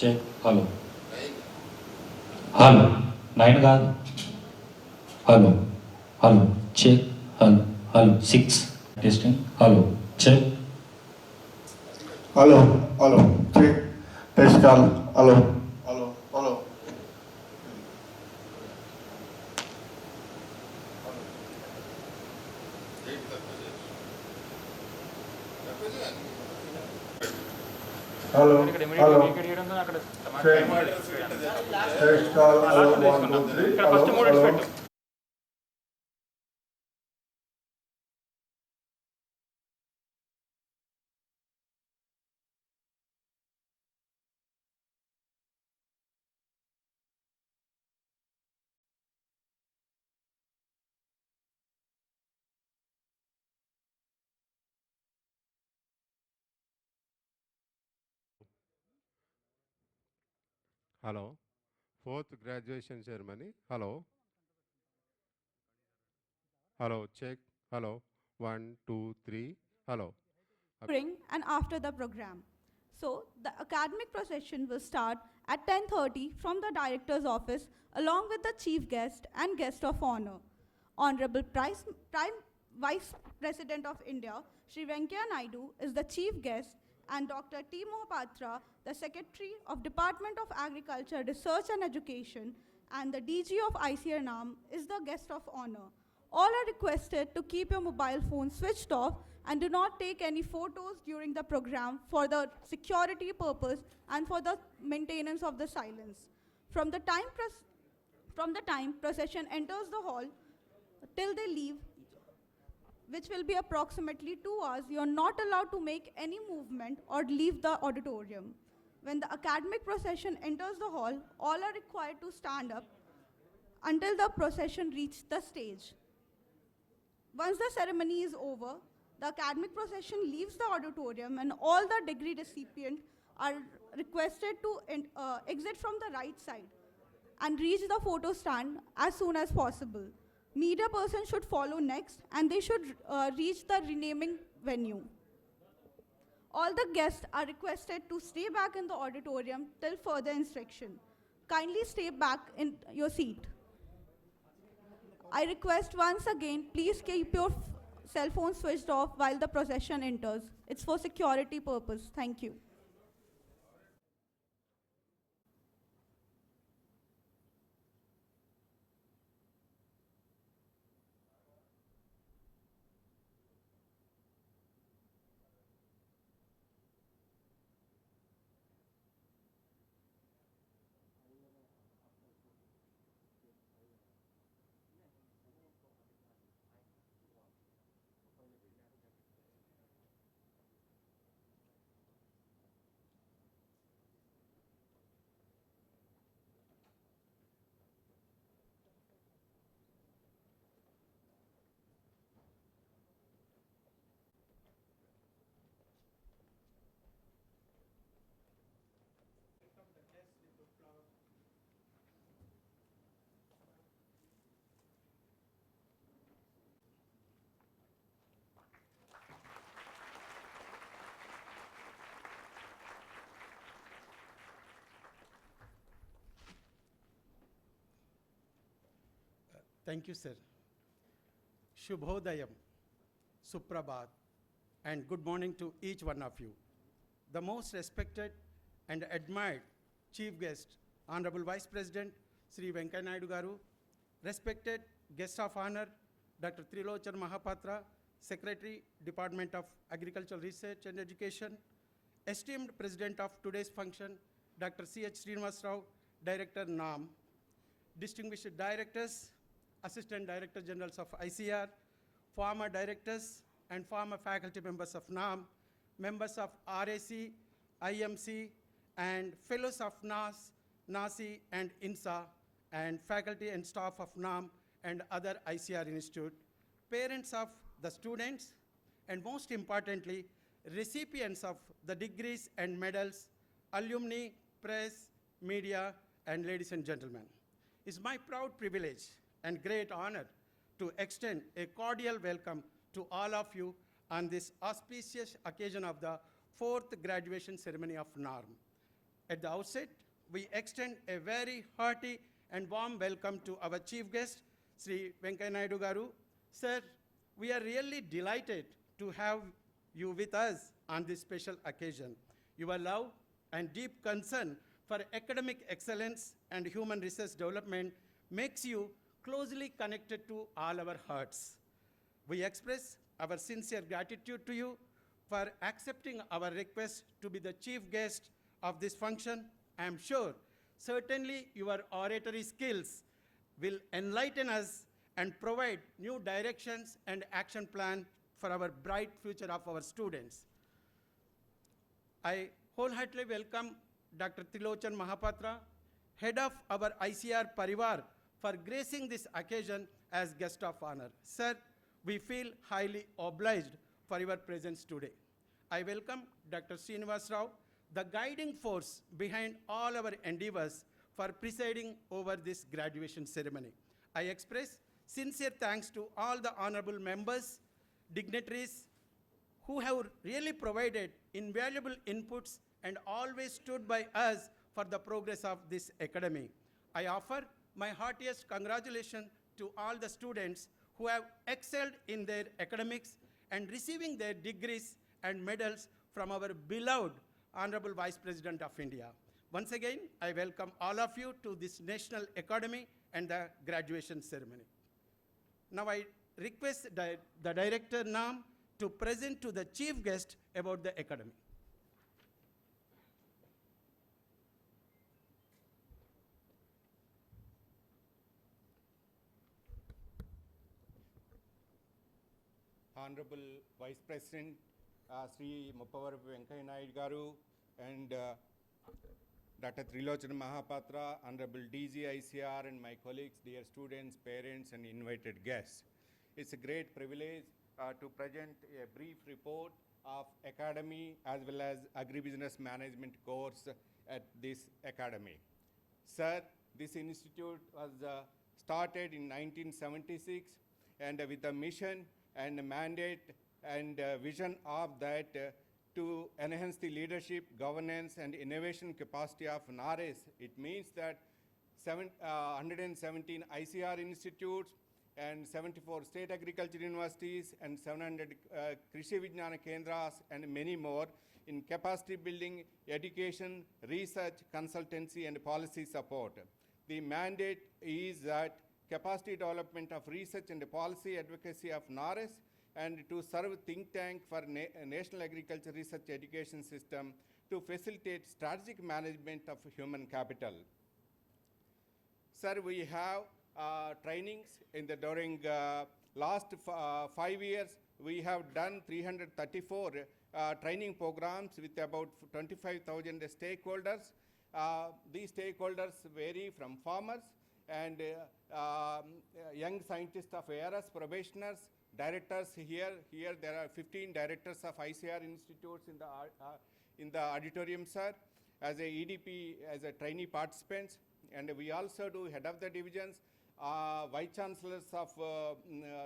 Check hello hello 9 కాదు hello hello check hello hello 6 testing hello check hello hello check test call hello hello hello hello hello test call hello 1 2 3 hello hello Hello. Fourth graduation ceremony. Hello. Hello. Check. Hello. 1, 2, 3. Hello. During and after the program. So the academic procession will start at 10:30 from the director's office along with the chief guest and guest of honor. Honorable Prime Vice President of India, Sri Venkaiah Naidu, is the chief guest, and Dr. T. Mohapatra, the Secretary of Department of Agriculture, Research and Education, and the DG of ICAR-NAARM is the guest of honor. All are requested to keep your mobile phone switched off and do not take any photos during the program for the security purpose and for the maintenance of the silence. From the time procession enters the hall till they leave, which will be approximately 2 hours, you are not allowed to make any movement or leave the auditorium. When the academic procession enters the hall, all are required to stand up until the procession reaches the stage. Once the ceremony is over, the academic procession leaves the auditorium and all the degree recipients are requested to exit from the right side and reach the photo stand as soon as possible. Media person should follow next and they should reach the renaming venue. All the guests are requested to stay back in the auditorium till further instruction. Kindly stay back in your seat. I request once again, please keep your cell phone switched off while the procession enters. It's for security purpose. Thank you. Thank you, sir. Shubhodayam, Suprabhat, and good morning to each one of you. The most respected and admired chief guest, Honorable Vice President Sri Venkaiah Naidu Garu, respected guest of honor, Dr. Trilochan Mahapatra, Secretary, Department of Agricultural Research and Education, esteemed President of today's function, Dr. C.H. Srinivas Rao, Director, NAARM, distinguished directors, Assistant Director Generals of ICR, former directors and former faculty members of NAARM, members of RAC, IMC, and fellows of NAS, NASI, and INSA, and faculty and staff of NAARM, and other ICR institute, parents of the students, and most importantly, recipients of the degrees and medals, alumni, press, media, and ladies and gentlemen. It's my proud privilege and great honor to extend a cordial welcome to all of you on this auspicious occasion of the 4th graduation ceremony of NAARM. At the outset, we extend a very hearty and warm welcome to our chief guest, Sri Venkaiah Naidu Garu. Sir, we are really delighted to have you with us on this special occasion. Your love and deep concern for academic excellence and human resource development makes you closely connected to all our hearts. We express our sincere gratitude to you for accepting our request to be the chief guest of this function. I am sure certainly your oratory skills will enlighten us and provide new directions and action plan for our bright future of our students. I wholeheartedly welcome Dr. Trilochan Mahapatra, head of our ICR Parivar, for gracing this occasion as guest of honor. Sir, we feel highly obliged for your presence today. I welcome Dr. Srinivas Rao, the guiding force behind all our endeavors, for presiding over this graduation ceremony. I express sincere thanks to all the honorable members, dignitaries, who have really provided invaluable inputs and always stood by us for the progress of this academy. I offer my heartiest congratulations to all the students who have excelled in their academics and receiving their degrees and medals from our beloved Honorable Vice President of India. Once again, I welcome all of you to this National Academy and the graduation ceremony. Now I request the Director NAARM to present to the chief guest about the academy. Honorable Vice President Sri Muppavaru Venkaiah Naidu Garu and Dr. Trilochan Mahapatra, Honorable DG ICR, and my colleagues, dear students, parents, and invited guests. It's a great privilege to present a brief report of academy as well as agribusiness management course at this academy. Sir, this institute was started in 1976 and with a mission and a mandate and vision of that to enhance the leadership, governance, and innovation capacity of NARES. It means that 117 ICR institutes and 74 state agriculture universities and 700 Krishi Vijnana Kendras and many more in capacity building, education, research, consultancy, and policy support. The mandate is that capacity development of research and policy advocacy of NARES and to serve think tank for National Agriculture Research Education System to facilitate strategic management of human capital. Sir, we have trainings during last 5 years. We have done 334 training programs with about 25,000 stakeholders. These stakeholders vary from farmers and young scientists of ARS, probationers, directors here. Here there are 15 directors of ICR institutes in the auditorium, sir, as a EDP, as a trainee participants. And we also do head of the divisions, vice chancellors of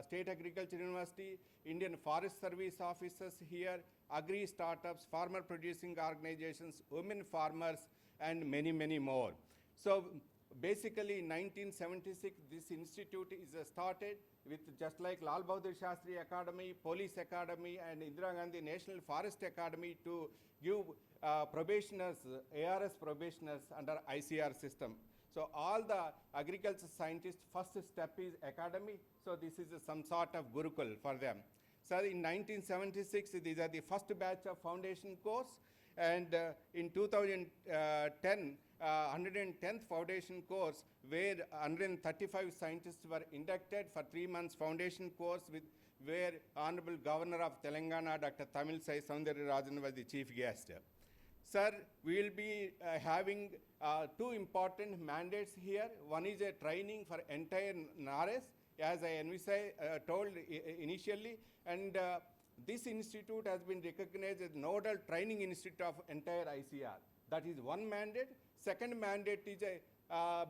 State Agriculture University, Indian Forest Service officers here, agri startups, farmer producing organizations, women farmers, and many, many more. So basically in 1976, this institute is started with just like Lal Bahadur Shastri Academy, Police Academy, and Indira Gandhi National Forest Academy to give probationers, ARS probationers under ICR system. So all the agriculture scientists, first step is academy. So this is some sort of Gurukul for them. So in 1976, these are the first batch of foundation course. And in 2010, 110th foundation course where 135 scientists were inducted for 3 months foundation course where Honorable Governor of Telangana, Dr. Tamilisai Soundararajan was the chief guest. Sir, we will be having 2 important mandates here. One is a training for entire NARES as I told initially, and this institute has been recognized as nodal training institute of entire ICR. That is one mandate. Second mandate is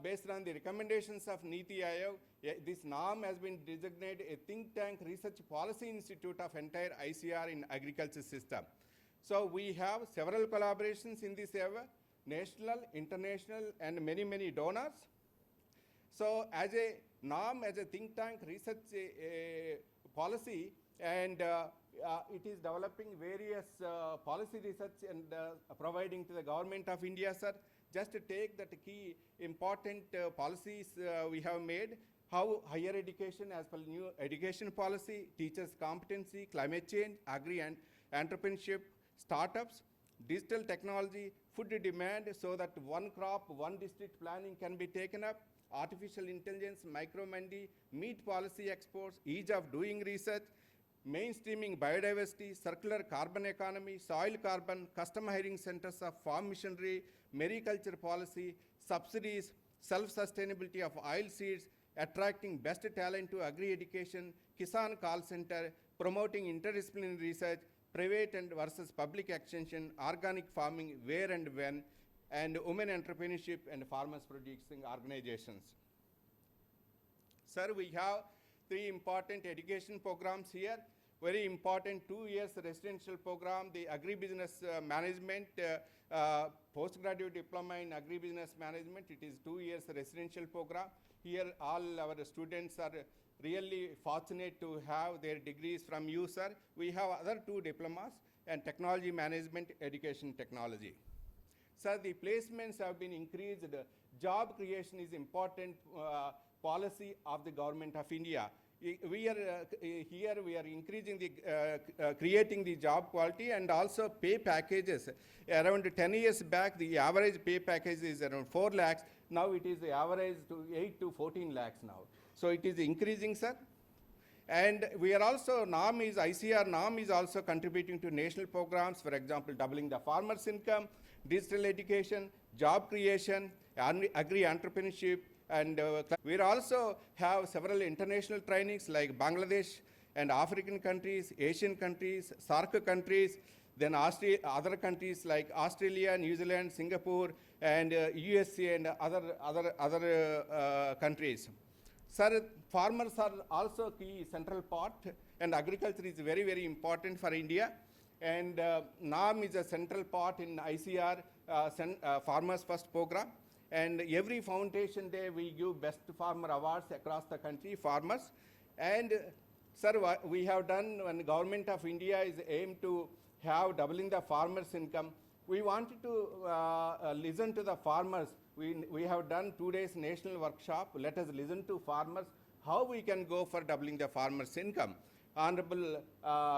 based on the recommendations of NITI Aayog. This NAARM has been designated a think tank research policy institute of entire ICR in agriculture system. So we have several collaborations in this area, national, international, and many, many donors. So as a NAARM, as a think tank research policy, and it is developing various policy research and providing to the government of India, sir. Just to take that key important policies we have made, how higher education as per new education policy, teachers competency, climate change, agri and entrepreneurship, startups, digital technology, food demand, so that one crop, one district planning can be taken up, artificial intelligence, micro-mandi, meat policy exports, ease of doing research, mainstreaming biodiversity, circular carbon economy, soil carbon, custom hiring centers of farm machinery, mariculture policy, subsidies, self-sustainability of oil seeds, attracting best talent to agri-education, Kisan call center, promoting interdisciplinary research, private and versus public extension, organic farming, where and when, and women entrepreneurship and farmers producing organizations. Sir, we have 3 important education programs here. Very important 2 years residential program, the agribusiness management, postgraduate diploma in agribusiness management. It is 2 years residential program. Here all our students are really fortunate to have their degrees from you, sir. We have other 2 diplomas and technology management, education technology. Sir, the placements have been increased. Job creation is important policy of the government of India. We are here we are increasing the creating the job quality and also pay packages. Around 10 years back, the average pay package is around 4 lakhs. Now it is the average to 8 to 14 lakhs now. So it is increasing, sir. And we are also, ICAR-NAARM is also contributing to national programs, for example, doubling the farmer's income, digital education, job creation, agri-entrepreneurship, and we also have several international trainings like Bangladesh and African countries, Asian countries, SAARC countries, then other countries like Australia, New Zealand, Singapore, and USA and other countries. Sir, farmers are also key central part, and agriculture is very, very important for India. And NAARM is a central part in ICR Farmers First program. And every foundation day we give best farmer awards across the country, farmers. And sir, we have done when the government of India is aimed to have doubling the farmers' income. We wanted to listen to the farmers. We have done 2 days national workshop. Let us listen to farmers, how we can go for doubling the farmers' income. Honorable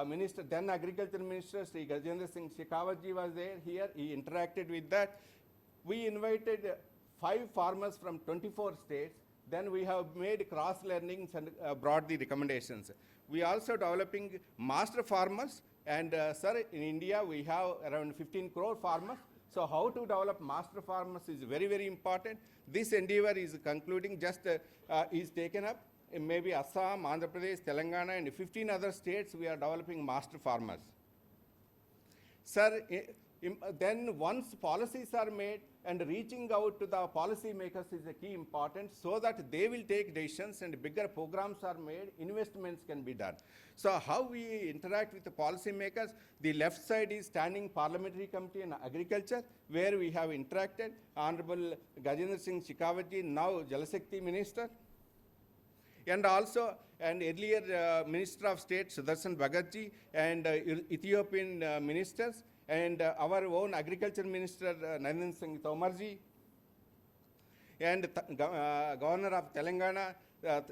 Minister, then Agriculture Minister, Sri Gajendra Singh Shekhawat ji was there here. He interacted with that. We invited 5 farmers from 24 states. Then we have made cross learnings and brought the recommendations. We also developing master farmers. And sir, in India, we have around 15 crore farmers. So how to develop master farmers is very, very important. This endeavor is concluding, just is taken up. In maybe Assam, Andhra Pradesh, Telangana, and 15 other states, we are developing master farmers. Sir, then once policies are made and reaching out to the policy makers is a key important, so that they will take decisions and bigger programs are made, investments can be done. So how we interact with the policy makers, the left side is Standing Parliamentary Committee on Agriculture, where we have interacted. Honorable Gajendra Singh Shekhawat ji, now Jal Shakti Minister. And also, and earlier Minister of State Sudarshan Bhagat ji and Ethiopian ministers, and our own Agriculture Minister Narendra Singh Tomar ji, and Governor of Telangana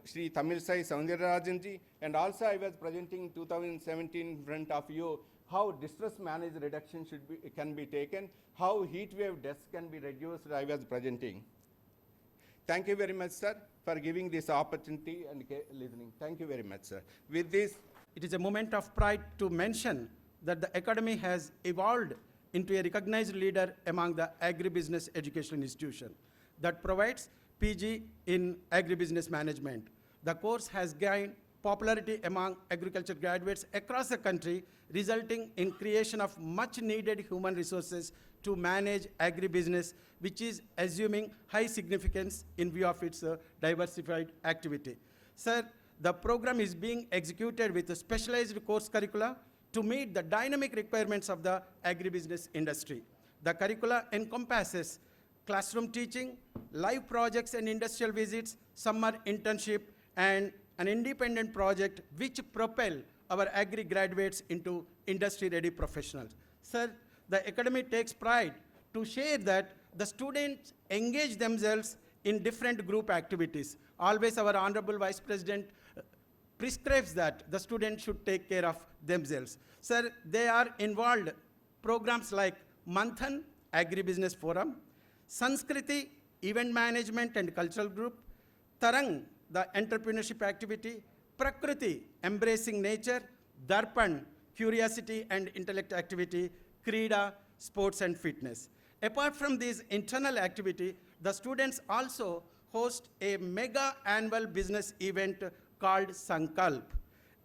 Shri Tamilisai Soundararajan ji, and also I was presenting 2017 in front of you how distress managed reduction can be taken, how heat wave deaths can be reduced. I was presenting. Thank you very much, sir, for giving this opportunity and listening. Thank you very much, sir. With this, It is a moment of pride to mention that the Academy has evolved into a recognized leader among the agribusiness education institution that provides PG in agribusiness management. The course has gained popularity among agriculture graduates across the country, resulting in creation of much needed human resources to manage agribusiness, which is assuming high significance in view of its diversified activity. Sir, the program is being executed with a specialized course curricula to meet the dynamic requirements of the agribusiness industry. The curricula encompasses classroom teaching, live projects and industrial visits, summer internship, and an independent project which propel our agri graduates into industry-ready professionals. Sir, the academy takes pride to share that the students engage themselves in different group activities. Always our Honorable Vice President prescribes that the students should take care of themselves. Sir, they are involved programs like Manthan, Agribusiness Forum, Sanskriti, Event Management and Cultural Group, Tarang, the entrepreneurship activity, Prakriti, embracing nature, Darpan, curiosity and intellect activity, Krida, sports and fitness. Apart from these internal activity, the students also host a mega annual business event called Sankalp,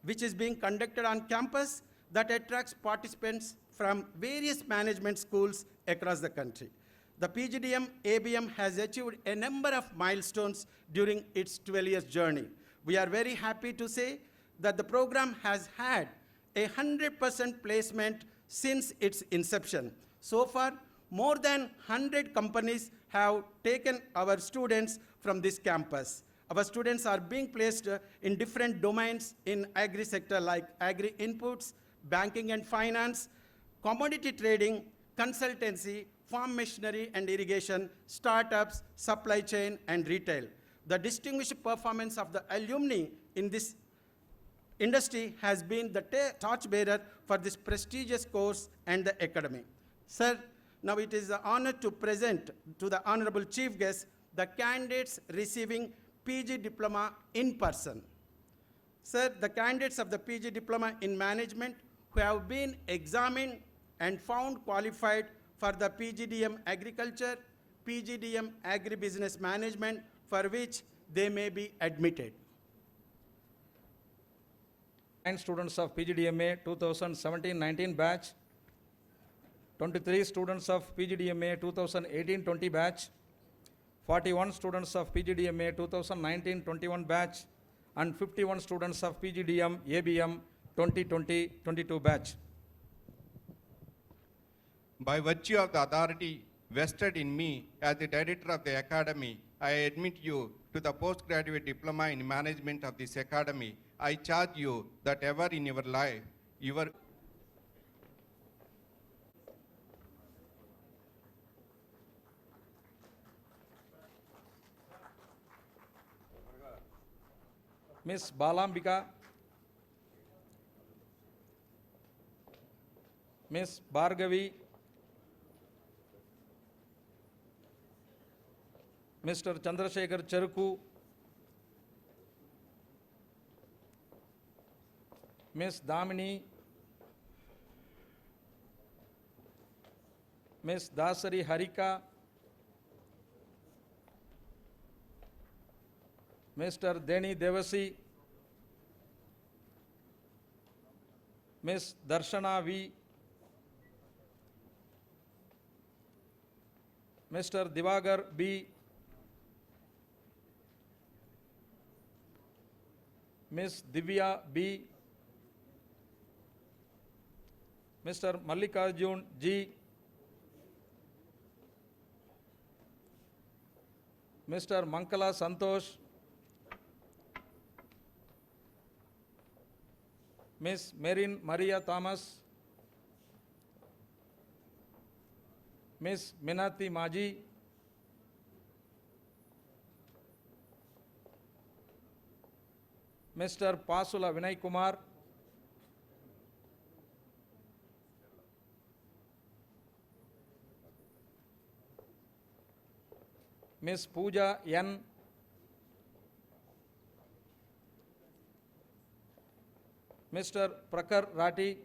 which is being conducted on campus that attracts participants from various management schools across the country. The PGDM ABM has achieved a number of milestones during its 12 years journey. We are very happy to say that the program has had 100% placement since its inception. So far, more than 100 companies have taken our students from this campus. Our students are being placed in different domains in agri sector like agri inputs, banking and finance, commodity trading, consultancy, farm machinery and irrigation, startups, supply chain, and retail. The distinguished performance of the alumni in this industry has been the torchbearer for this prestigious course and the academy. Sir, now it is an honor to present to the Honorable Chief Guest the candidates receiving PG Diploma in person. Sir, the candidates of the PG Diploma in Management who have been examined and found qualified for the PGDM Agriculture, PGDM Agribusiness Management, for which they may be admitted. 9 students of PGDMA 2017-19 batch, 23 students of PGDMA 2018-20 batch, 41 students of PGDMA 2019-21 batch, and 51 students of PGDM ABM 2020-22 batch. By virtue of the authority vested in me as the director of the academy, I admit you to the postgraduate diploma in management of this academy. I charge you that ever in your life, Miss Balambika, Miss Bhargavi, Mr. Chandrasekhar Cheruku, Miss Damini, Miss Dasari Harika, Mr. Deni Devasi, Miss Darshana V, Mr. Divagar B, Miss Divya B, Mr. Mallikarjun G, Mr. Mankala Santosh, Miss Marin Maria Thomas, Miss Minati Maji, Mr. Pasula Vinay Kumar, Miss Pooja N, Mr. Prakar Rati,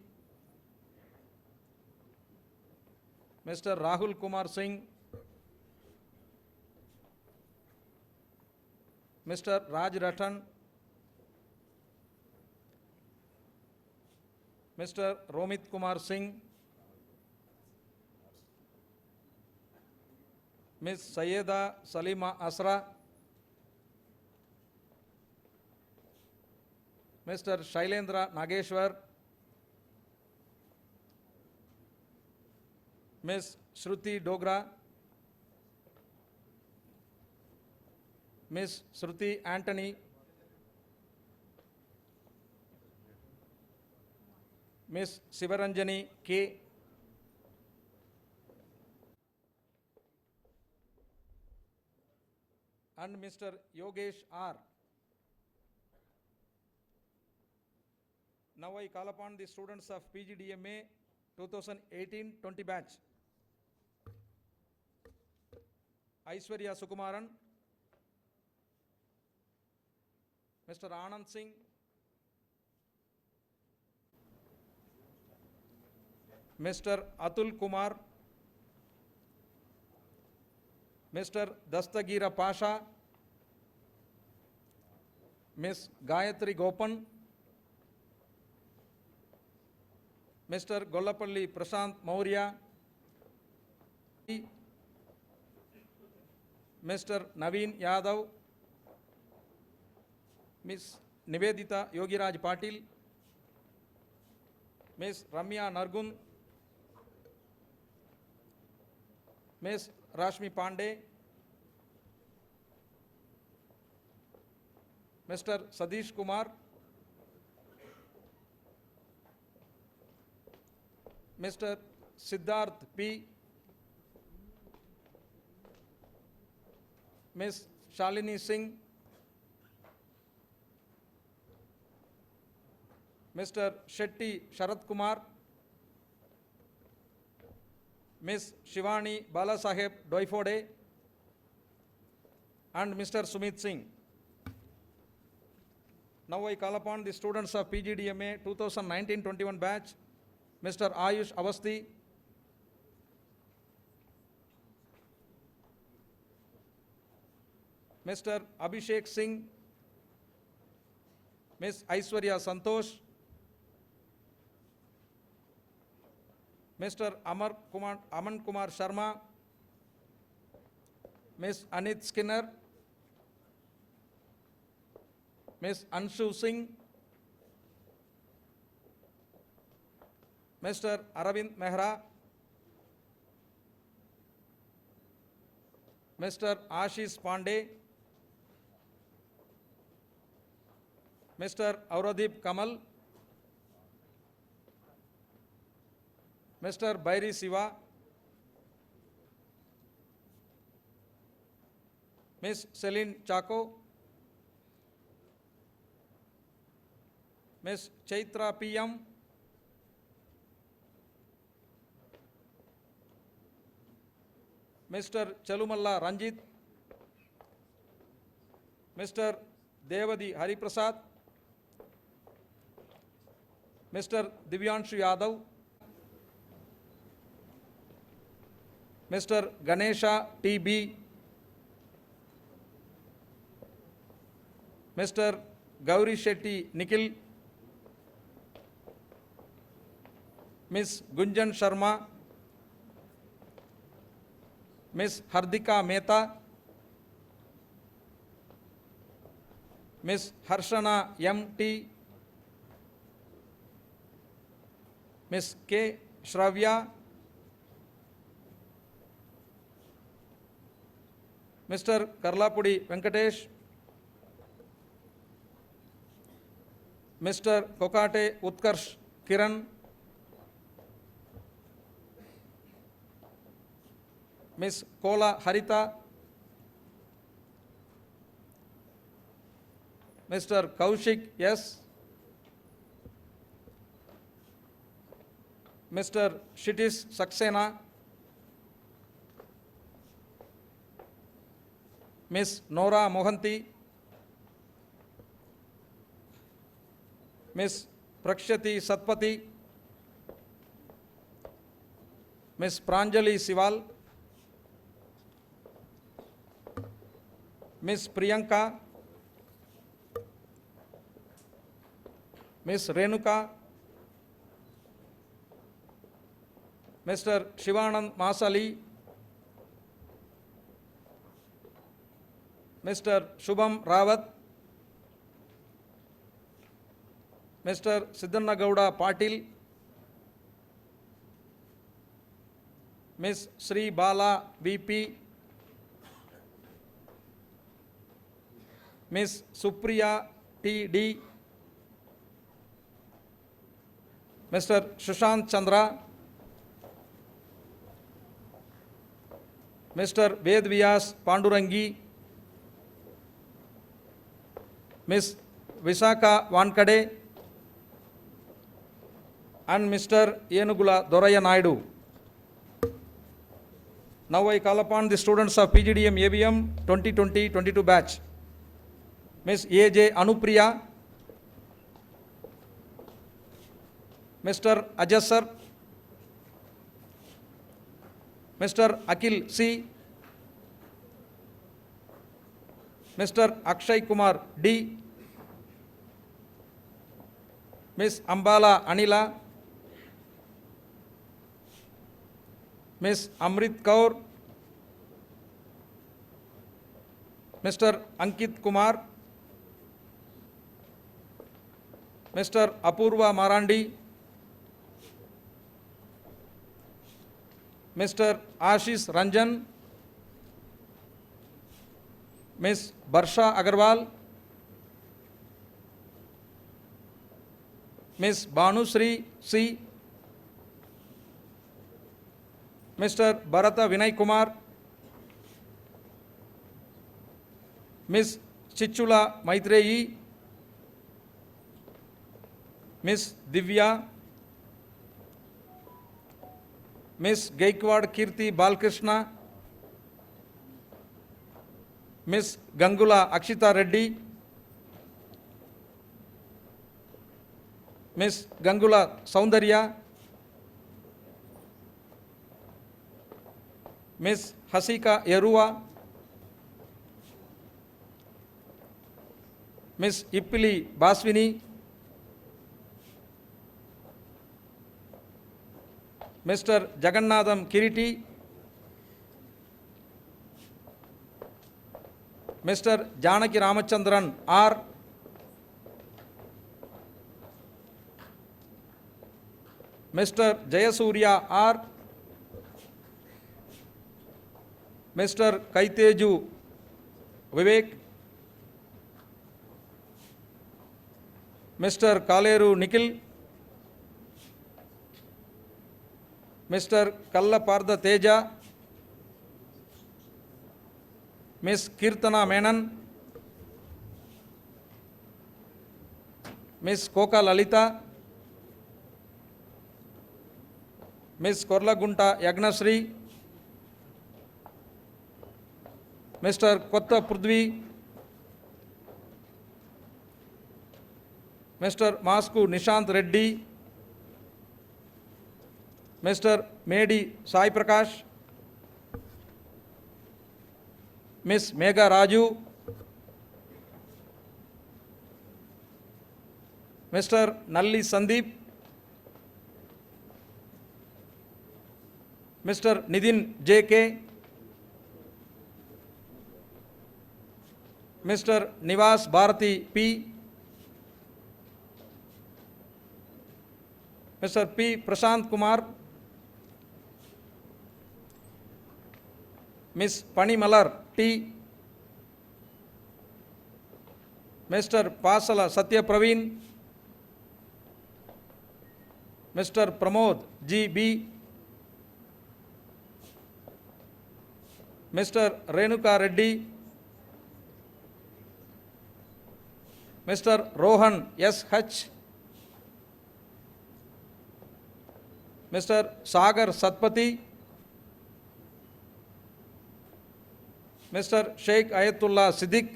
Mr. Rahul Kumar Singh, Mr. Raj Ratan, Mr. Romit Kumar Singh, Ms. Sayeda Salima Asra, Mr. Shailendra Nageshwar, Ms. Shruti Dogra, Ms. Shruti Anthony, Ms. Sivaranjani K, and Mr. Yogesh R. Now I call upon the students of PGDMA 2018-20 batch. Aishwarya Sukumaran, Mr. Anand Singh, Mr. Atul Kumar, Mr. Dastagira Pasha, Ms. Gayatri Gopan, Mr. Gollapalli Prashant Maurya, Mr. Naveen Yadav, Ms. Nivedita Yogiraj Patil, Ms. Ramya Nargun, Ms. Rashmi Pandey, Mr. Sadish Kumar, Mr. Siddharth P, Ms. Shalini Singh, Mr. Shetty Sharat Kumar, Ms. Shivani Balasaheb Doifode, and Mr. Sumit Singh. Now I call upon the students of PGDMA 2019-21 batch, Mr. Ayush Avasti, Mr. Abhishek Singh, Ms. Aishwarya Santosh, Mr. Aman Kumar Sharma, Ms. Anit Skinner, Ms. Anshu Singh, Mr. Aravind Mehra, Mr. Ashish Pandey, Mr. Auradip Kamal, Mr. Bairi Siva, Ms. Celine Chaco, Ms. Chaitra PM, Mr. Chalumalla Ranjit, Mr. Devadi Hariprasad, Mr. Divyanshu Yadav, Mr. Ganesha TB, Mr. Gauri Shetty Nikhil, Ms. Gunjan Sharma, Ms. Hardika Mehta, Ms. Harshana MT, Ms. K. Shravya, Mr. Karlapudi Venkatesh, Mr. Kokate Utkarsh Kiran, Ms. Kola Harita, Mr. Kaushik S, Mr. Shitis Saxena, Ms. Nora Mohanty, Ms. Prakshati Satpati, Ms. Pranjali Sival, Ms. Priyanka, Ms. Renuka, Mr. Shivanand Masali, Mr. Shubham Rawat, Mr. Siddhanagowda Patil, Ms. Sri Bala VP, Ms. Supriya TD, Mr. Sushant Chandra, Mr. Vedvyas Pandurangi, Ms. Visakha Vankade, and Mr. Yenugula Doraya Naidu. Now I call upon the students of PGDM ABM 2020-22 batch. Ms. A.J. Anupriya, Mr. Ajasar, Mr. Akil C, Mr. Akshay Kumar D, Ms. Ambala Anila, Ms. Amrit Kaur, Mr. Ankit Kumar, Mr. Apurva Marandi, Mr. Ashish Ranjan, Ms. Barsha Agarwal, Ms. Bhanusri C, Mr. Bharata Vinay Kumar, Ms. Chichula Maitreyi, Ms. Divya, Ms. Gaikwad Kirti Balkrishna, Ms. Gangula Akshita Reddy, Ms. Gangula Soundarya, Ms. Hasika Yerua, Ms. Ippili Baswini, Mr. Jagannatham Kiriti, Mr. Janaki Ramachandran R, Mr. Jayasurya R, Mr. Kaiteju Vivek, Mr. Kaleru Nikhil, Mr. Kallaparda Teja, Ms. Kirtana Menon, Ms. Koka Lalita, Ms. Korlagunta Yagnasri, Mr. Kotta Prudvi, Mr. Masku Nishant Reddy, Mr. Medi Sai Prakash, Ms. Megha Raju, Mr. Nalli Sandeep, Mr. Nidin J.K., Mr. Nivas Bharati P., Mr. P. Prashant Kumar, Ms. Panimalar T., Mr. Pasala Satya Praveen, Mr. Pramod G. B., Mr. Renuka Reddy, Mr. Rohan S. H., Mr. Sagar Satpati, Mr. Sheikh Ayatullah Siddiq,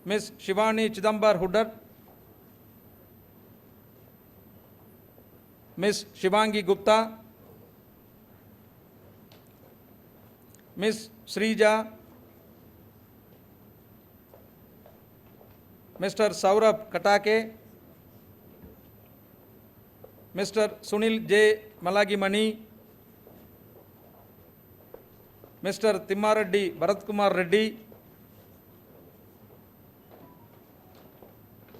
Ms. Shivani Chidambar Huddar, Ms. Shivangi Gupta, Ms. Srija, Mr. Saurabh Katake, Mr. Sunil J. Malagimani, Mr. Timmareddy Bharat Kumar Reddy,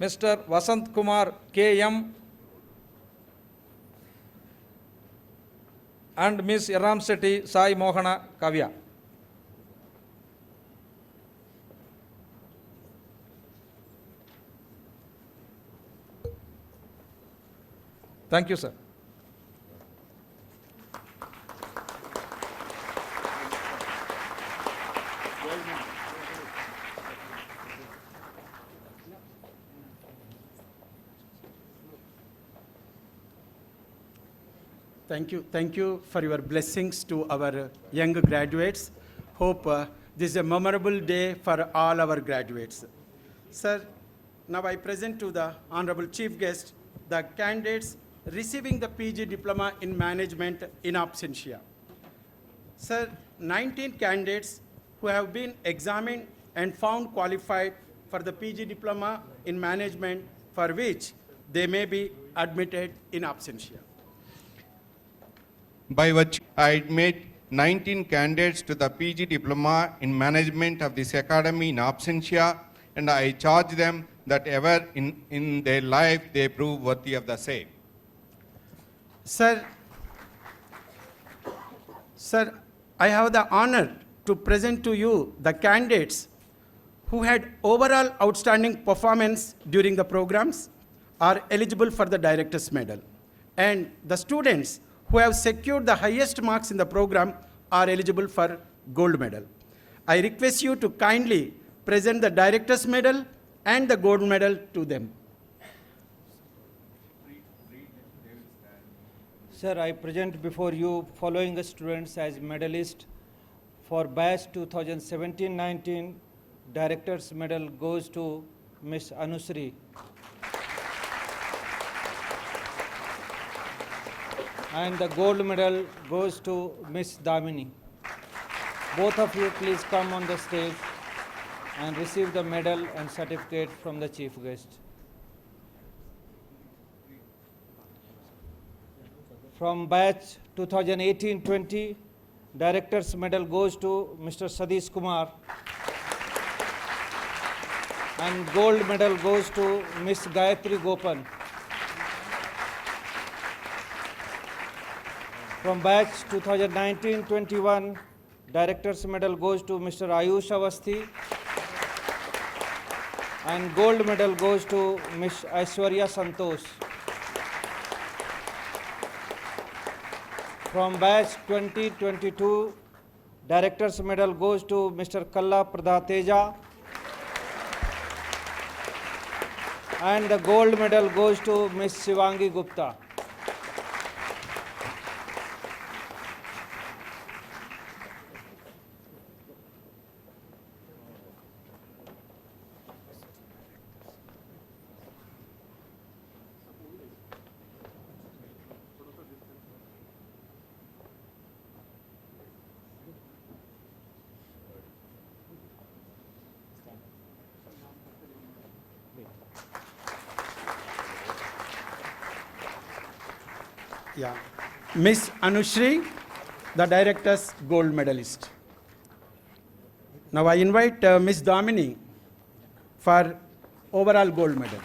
Mr. Vasant Kumar K.M. and Ms. Yaram Shetty Sai Mohana Kavya. Thank you, sir. Thank you for your blessings to our young graduates. Hope this is a memorable day for all our graduates. Sir, now I present to the Honorable Chief Guest the candidates receiving the PG Diploma in Management in absentia. Sir, 19 candidates who have been examined and found qualified for the PG Diploma in Management, for which they may be admitted in absentia. By which I admit 19 candidates to the PG Diploma in Management of this Academy in absentia, and I charge them that ever in their life they prove worthy of the same. Sir, I have the honor to present to you the candidates who had overall outstanding performance during the programs are eligible for the Director's Medal, and the students who have secured the highest marks in the program are eligible for Gold Medal. I request you to kindly present the Director's Medal and the Gold Medal to them. Sir, I present before you following the students as medalists for batch 2017-19. Director's Medal goes to Ms. Anusri. And the Gold Medal goes to Ms. Damini. Both of you please come on the stage and receive the medal and certificate from the Chief Guest. From batch 2018-20, Director's Medal goes to Mr. Sadish Kumar, and Gold Medal goes to Ms. Gayatri Gopan. From batch 2019-21, Director's Medal goes to Mr. Ayush Avasthi, and Gold Medal goes to Ms. Aishwarya Santosh. From batch 2022, Director's Medal goes to Mr. Kalla Pradhateja, and the Gold Medal goes to Ms. Shivangi Gupta. Yeah. Ms. Anushree, the Director's Gold Medalist. Now I invite Ms. Damini for overall Gold Medal.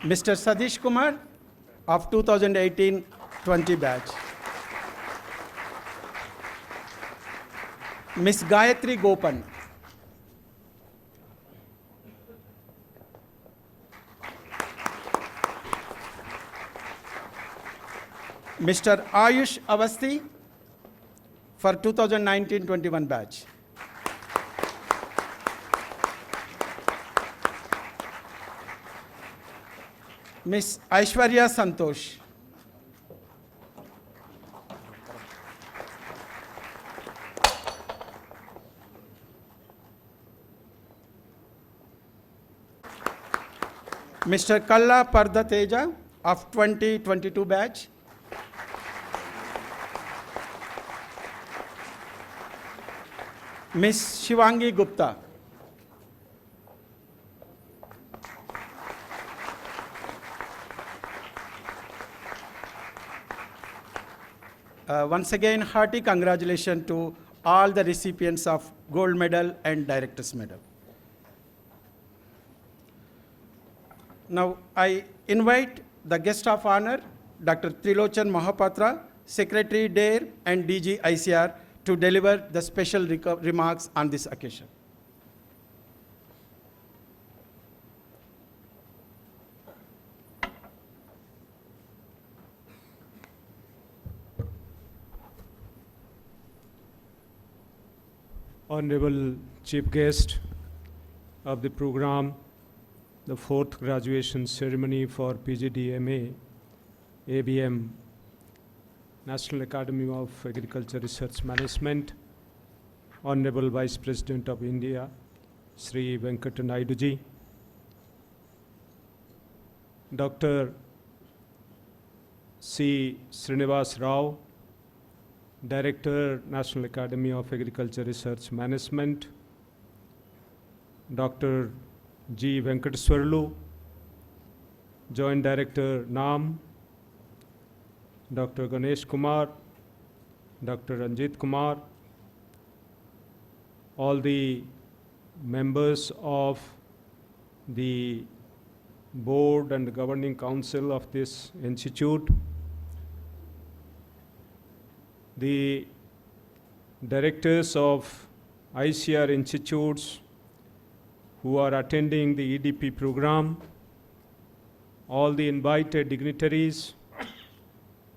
Mr. Sadish Kumar of 2018-20 batch. Ms. Gayatri Gopan. Mr. Ayush Avasthi for 2019-21 batch. Ms. Aishwarya Santosh. Mr. Kalla Pardhateja of 2022 batch. Ms. Shivangi Gupta. Once again, hearty congratulations to all the recipients of gold medal and director's medal. Now, I invite the guest of honor, Dr. Trilochan Mahapatra, Secretary DARE and DG ICR, to deliver the special remarks on this occasion. Honorable Chief Guest of the program, the fourth graduation ceremony for PGDMA, ABM, National Academy of Agriculture Research Management, Honorable Vice President of India, Sri Venkata Naiduji, Dr. C. Srinivas Rao, Director, National Academy of Agriculture Research Management, Dr. G. Venkateswarlu, Joint Director, NAARM, Dr. Ganesh Kumar, Dr. Ranjit Kumar, all the members of the board and the governing council of this institute, the directors of ICR institutes who are attending the EDP program, all the invited dignitaries,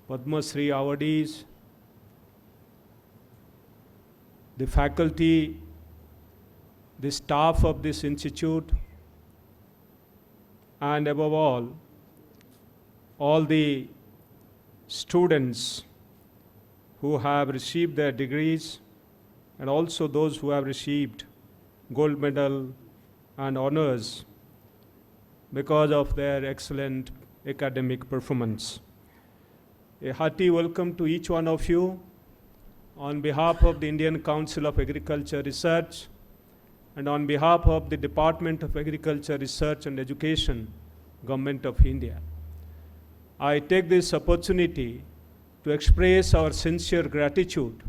Padma Shri awardees, the faculty, the staff of this institute, and above all the students who have received their degrees, and also those who have received gold medal and honors because of their excellent academic performance. A hearty welcome to each one of you on behalf of the Indian Council of Agriculture Research and on behalf of the Department of Agriculture Research and Education, Government of India. I take this opportunity to express our sincere gratitude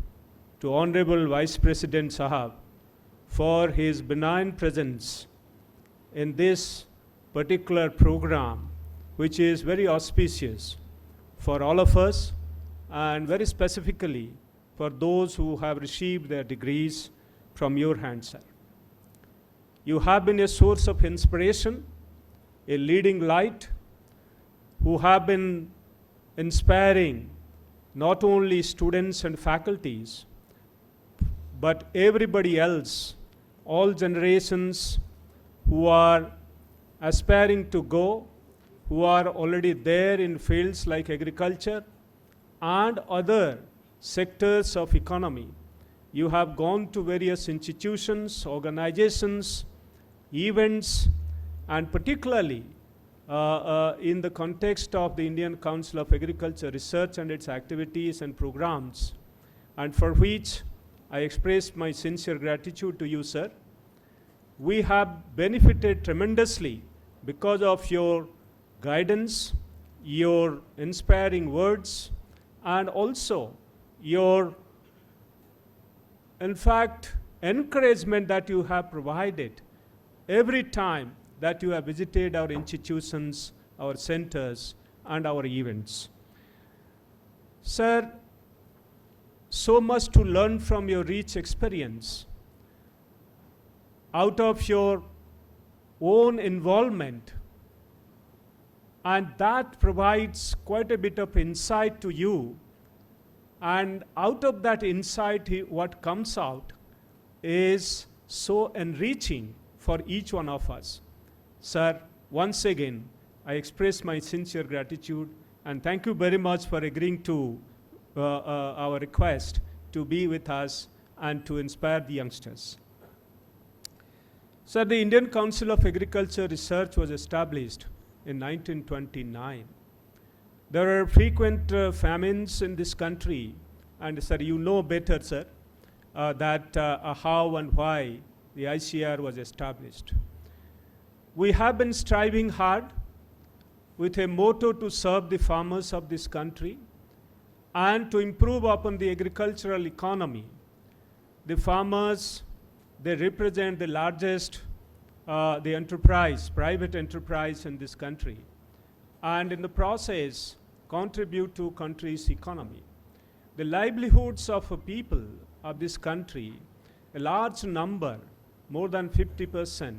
to Honorable Vice President Sahab for his benign presence in this particular program, which is very auspicious for all of us and very specifically for those who have received their degrees from your hands, sir. You have been a source of inspiration, a leading light, who have been inspiring not only students and faculties, but everybody else, all generations who are aspiring to go, who are already there in fields like agriculture and other sectors of economy. You have gone to various institutions, organizations, events, and particularly in the context of the Indian Council of Agriculture Research and its activities and programs, and for which I express my sincere gratitude to you, sir. We have benefited tremendously because of your guidance, your inspiring words, and also your, in fact, encouragement that you have provided every time that you have visited our institutions, our centers, and our events. Sir, so much to learn from your rich experience. Out of your own involvement, and that provides quite a bit of insight to you, and out of that insight what comes out is so enriching for each one of us. Sir, once again, I express my sincere gratitude and thank you very much for agreeing to our request to be with us and to inspire the youngsters. Sir, the Indian Council of Agriculture Research was established in 1929. There are frequent famines in this country, and sir, you know better, sir, that how and why the ICR was established. We have been striving hard with a motto to serve the farmers of this country, and to improve upon the agricultural economy. The farmers, they represent the largest the enterprise, private enterprise in this country, and in the process contribute to country's economy. The livelihoods of people of this country, a large number, more than 50%,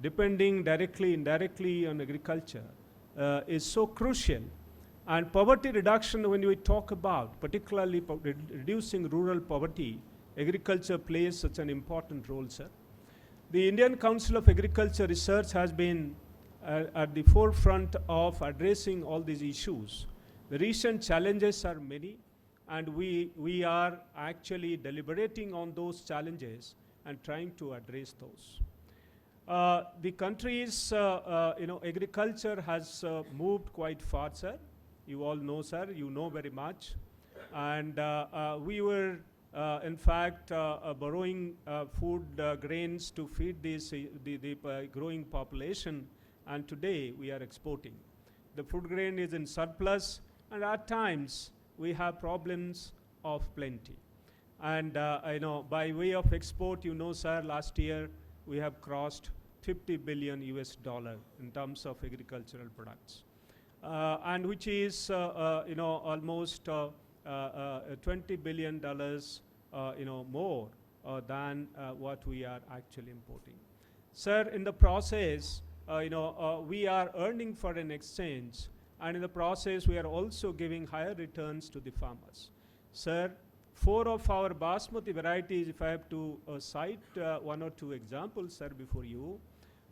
depending directly, indirectly on agriculture, is so crucial. And poverty reduction, when we talk about, particularly reducing rural poverty, agriculture plays such an important role, sir. The Indian Council of Agriculture Research has been at the forefront of addressing all these issues. The recent challenges are many, and we are actually deliberating on those challenges and trying to address those. The country's agriculture has moved quite far, sir. You all know, sir, you know very much. And we were in fact borrowing food grains to feed the growing population, and today we are exporting. The food grain is in surplus, and at times we have problems of plenty. And by way of export, you know, sir, last year we have crossed $50 billion in terms of agricultural products, and which is almost $20 billion more than what we are actually importing. Sir, in the process, we are earning for an exchange, and in the process we are also giving higher returns to the farmers. Sir, 4 of our basmati varieties, if I have to cite 1 or 2 examples, sir, before you,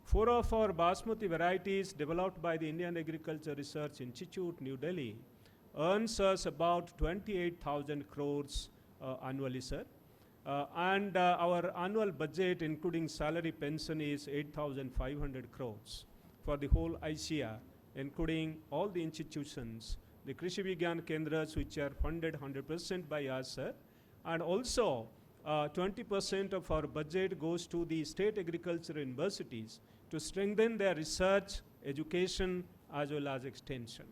4 of our basmati varieties developed by the Indian Agriculture Research Institute, New Delhi, earns us about 28,000 crores annually, sir. And our annual budget, including salary pension, is 8,500 crores for the whole ICAR, including all the institutions, the Krishi Vigyan Kendras, which are funded 100% by us, sir. And also 20% of our budget goes to the state agriculture universities to strengthen their research, education, as well as extension.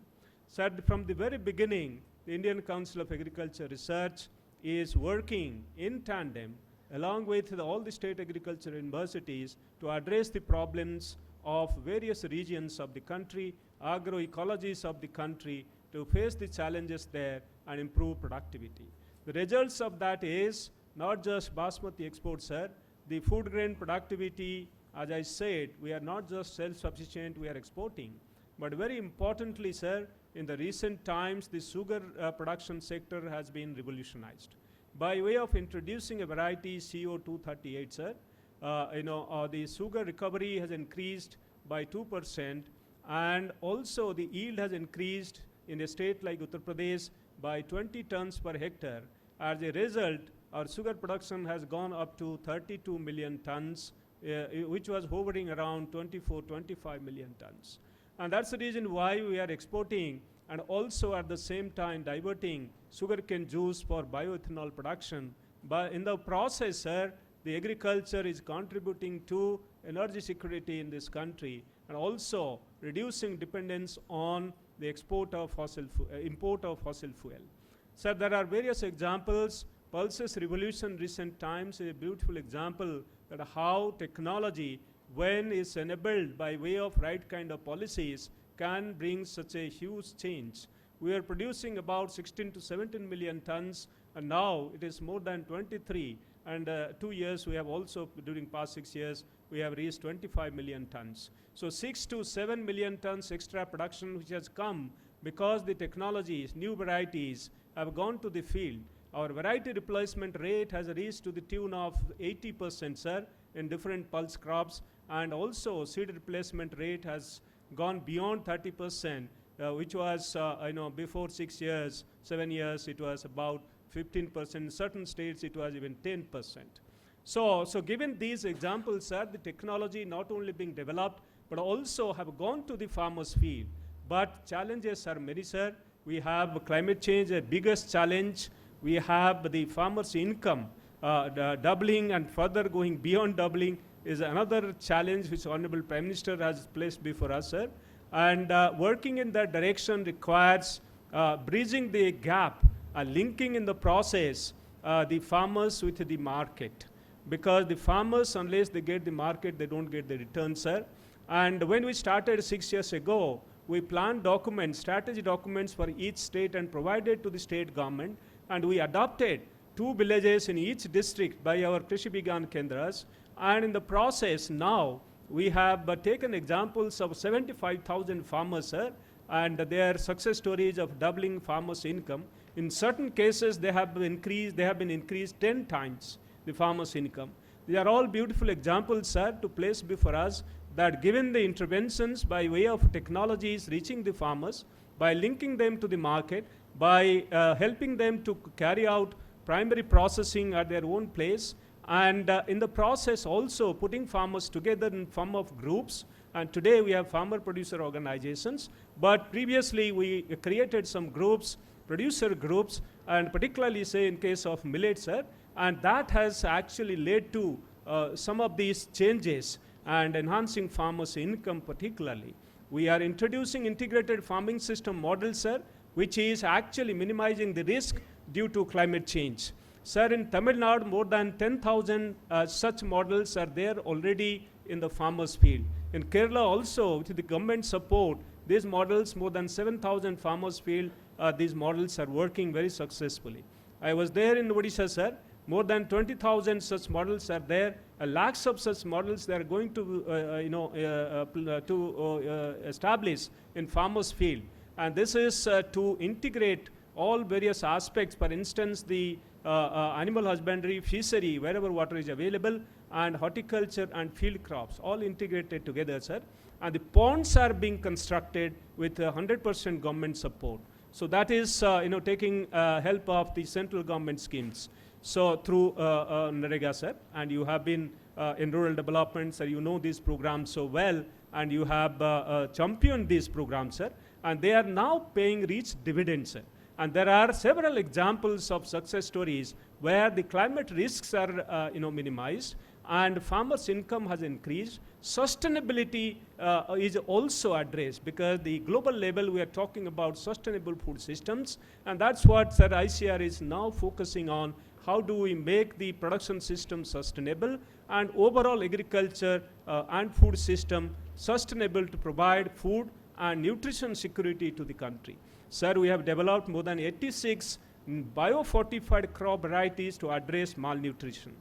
So from the very beginning, the Indian Council of Agriculture Research is working in tandem along with all the state agriculture universities to address the problems of various regions of the country, agroecologies of the country, to face the challenges there and improve productivity. The results of that is not just basmati exports, sir. The food grain productivity, as I said, we are not just self-sufficient, we are exporting. But very importantly, sir, in the recent times, the sugar production sector has been revolutionized. By way of introducing a variety CO238, sir, the sugar recovery has increased by 2%, and also the yield has increased in a state like Uttar Pradesh by 20 tons per hectare. As a result, our sugar production has gone up to 32 million tons, which was hovering around 24-25 million tons. And that's the reason why we are exporting and also at the same time diverting sugarcane juice for bioethanol production. But in the process, sir, the agriculture is contributing to energy security in this country and also reducing dependence on the import of fossil fuel. Sir, there are various examples. Pulses Revolution recent times is a beautiful example that how technology, when is enabled by way of right kind of policies, can bring such a huge change. We are producing about 16 to 17 million tons, and now it is more than 23. And 2 years we have also, during past 6 years, we have reached 25 million tons. So 6 to 7 million tons extra production which has come because the technologies, new varieties have gone to the field. Our variety replacement rate has reached to the tune of 80%, sir, in different pulse crops, and also seed replacement rate has gone beyond 30%, which was, before 6 years, 7 years, it was about 15%. In certain states, it was even 10%. So given these examples, sir, the technology not only being developed, but also have gone to the farmer's field. But challenges are many, sir. We have climate change, the biggest challenge. We have the farmer's income doubling and further going beyond doubling is another challenge which Honorable Prime Minister has placed before us, sir. And working in that direction requires bridging the gap linking in the process the farmers with the market. Because the farmers, unless they get the market, they don't get the return, sir. And when we started 6 years ago, we planned documents, strategy documents for each state and provided to the state government. And we adopted 2 villages in each district by our Krishi Vigyan Kendras. And in the process now, we have taken examples of 75,000 farmers, sir, and their success stories of doubling farmers' income. In certain cases, they have been increased 10 times the farmers' income. These are all beautiful examples, sir, to place before us that given the interventions by way of technologies reaching the farmers, by linking them to the market, by helping them to carry out primary processing at their own place, and in the process also putting farmers together in form of groups. And today we have farmer producer organizations, but previously we created some groups, producer groups, and particularly say in case of millet, sir, and that has actually led to some of these changes and enhancing farmers' income particularly. We are introducing integrated farming system model, sir, which is actually minimizing the risk due to climate change. Sir, in Tamil Nadu, more than 10,000 such models are there already in the farmers' field. In Kerala also, with the government support, these models, more than 7,000 farmers' field, these models are working very successfully. I was there in Odisha, sir. More than 20,000 such models are there. Lakhs of such models they are going to, establish in farmers' field. And this is to integrate all various aspects. For instance, the animal husbandry, fishery, wherever water is available, and horticulture and field crops, all integrated together, sir. And the ponds are being constructed with 100% government support. So that is, taking help of the central government schemes. So through NREGA, sir, and you have been in rural development, sir, you know these programs so well, and you have championed these programs, sir, and they are now paying rich dividends, sir. And there are several examples of success stories where the climate risks are, minimized, and farmers' income has increased. Sustainability is also addressed, because the global level we are talking about sustainable food systems, and that's what, sir, ICAR is now focusing on. How do we make the production system sustainable and overall agriculture and food system sustainable to provide food and nutrition security to the country? Sir, we have developed more than 86 biofortified crop varieties to address malnutrition.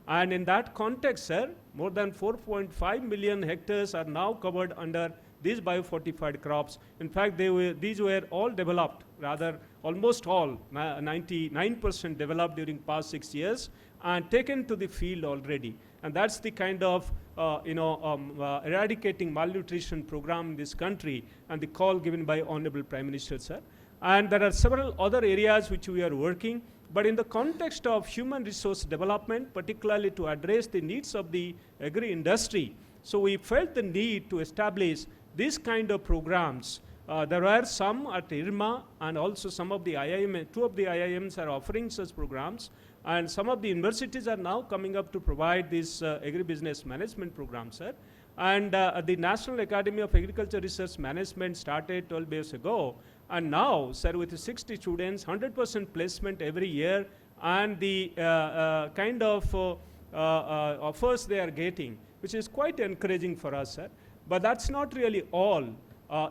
And in that context, sir, more than 4.5 million hectares are now covered under these biofortified crops. In fact, these were all developed, rather almost all, 99% developed during past 6 years and taken to the field already. And that's the kind of eradicating malnutrition program in this country, and the call given by Honorable Prime Minister, sir. And there are several other areas which we are working, but in the context of human resource development, particularly to address the needs of the agri-industry, so we felt the need to establish these kind of programs. There are some at IRMA, and also some of the IIM, 2 of the IIMs are offering such programs, and some of the universities are now coming up to provide this agribusiness management program, sir. And the National Academy of Agriculture Research Management started 12 years ago, and now, sir, with 60 students, 100% placement every year, and the kind of offers they are getting, which is quite encouraging for us, sir. But that's not really all.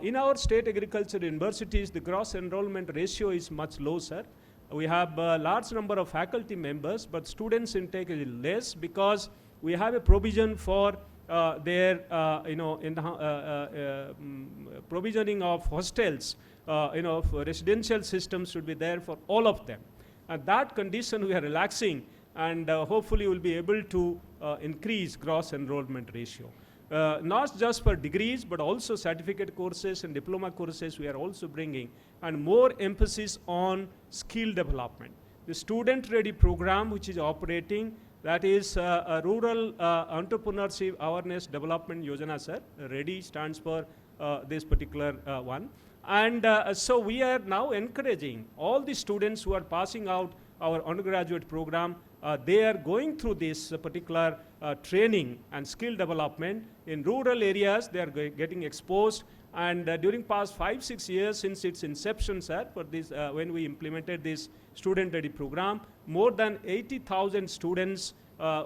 In our state agriculture universities, the gross enrollment ratio is much low, sir. We have a large number of faculty members, but students intake is less, because we have a provision for their, provisioning of hostels, residential systems should be there for all of them. And that condition we are relaxing, and hopefully we'll be able to increase gross enrollment ratio. Not just for degrees, but also certificate courses and diploma courses we are also bringing, and more emphasis on skill development. The Student Ready program, which is operating, that is a Rural Entrepreneurship Awareness Development Yojana, sir. Ready stands for this particular one. And so we are now encouraging all the students who are passing out our undergraduate program, they are going through this particular training and skill development. In rural areas, they are getting exposed, And during past 5-6 years since its inception, sir, for this, when we implemented this student-ready program, more than 80,000 students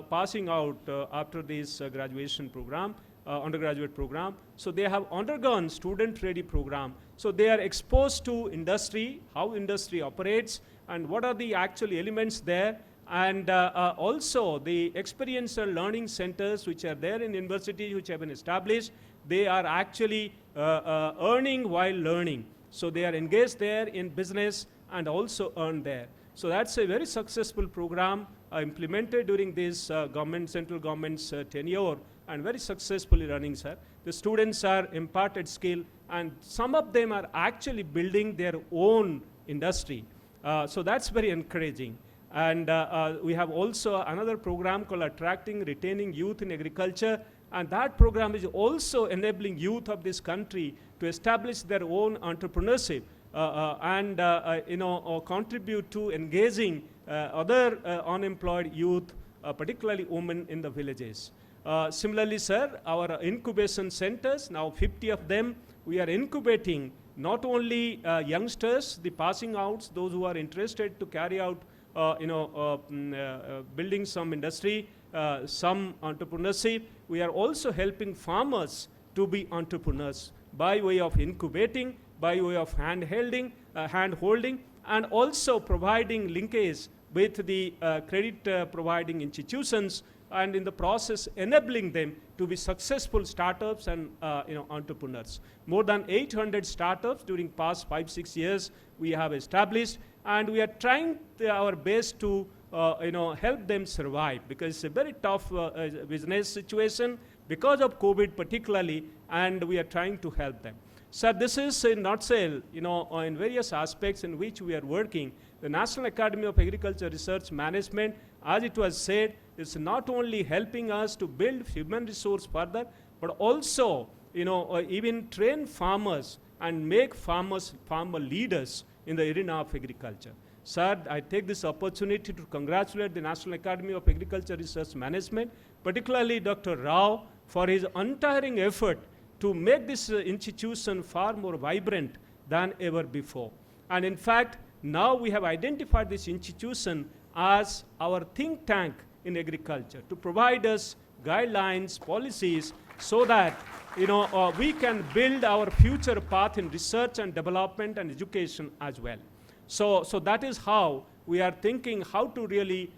passing out after this graduation program, undergraduate program. So they have undergone student-ready program. So they are exposed to industry, how industry operates, and what are the actual elements there. And also the experiential learning centers which are there in universities which have been established, they are actually earning while learning. So they are engaged there in business and also earn there. So that's a very successful program implemented during this central government's tenure, and very successfully running, sir. The students are imparted skill, and some of them are actually building their own industry. So that's very encouraging. And we have also another program called Attracting, Retaining Youth in Agriculture, and that program is also enabling youth of this country to establish their own entrepreneurship and contribute to engaging other unemployed youth, particularly women in the villages. Similarly, sir, our incubation centers, now 50 of them, we are incubating not only youngsters, the passing outs, those who are interested to carry out building some industry, some entrepreneurship. We are also helping farmers to be entrepreneurs by way of incubating, by way of hand-holding, and also providing linkage with the credit providing institutions, and in the process enabling them to be successful startups and entrepreneurs. More than 800 startups during past 5-6 years we have established, and we are trying our best to help them survive, because it's a very tough business situation because of COVID particularly, and we are trying to help them. So this is in nutshell, in various aspects in which we are working. The National Academy of Agriculture Research Management, as it was said, is not only helping us to build human resource further, but also even train farmers and make farmers farmer leaders in the arena of agriculture. Sir, I take this opportunity to congratulate the National Academy of Agriculture Research Management, particularly Dr. Rao, for his untiring effort to make this institution far more vibrant than ever before. And in fact, now we have identified this institution as our think tank in agriculture to provide us guidelines, policies, so that we can build our future path in research and development and education as well. So that is how we are thinking how to really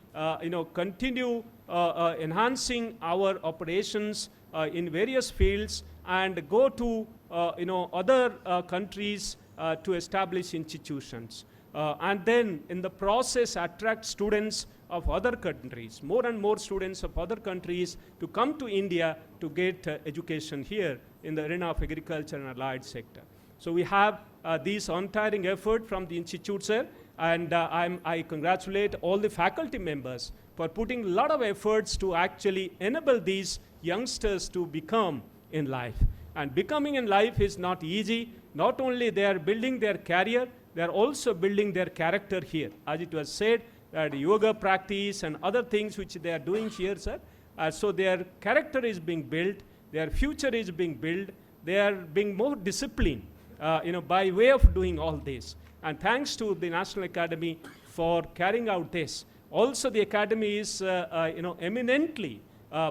continue enhancing our operations in various fields, and go to other countries to establish institutions, and then in the process attract students of other countries, more and more students of other countries to come to India to get education here in the arena of agriculture and allied sector. So we have this untiring effort from the institute, sir, and I congratulate all the faculty members for putting a lot of efforts to actually enable these youngsters to become in life. And becoming in life is not easy. Not only they are building their career, they are also building their character here. As it was said, that yoga practice and other things which they are doing here, sir. So their character is being built, their future is being built, they are being more disciplined, by way of doing all this. And thanks to the National Academy for carrying out this. Also, the Academy is, eminently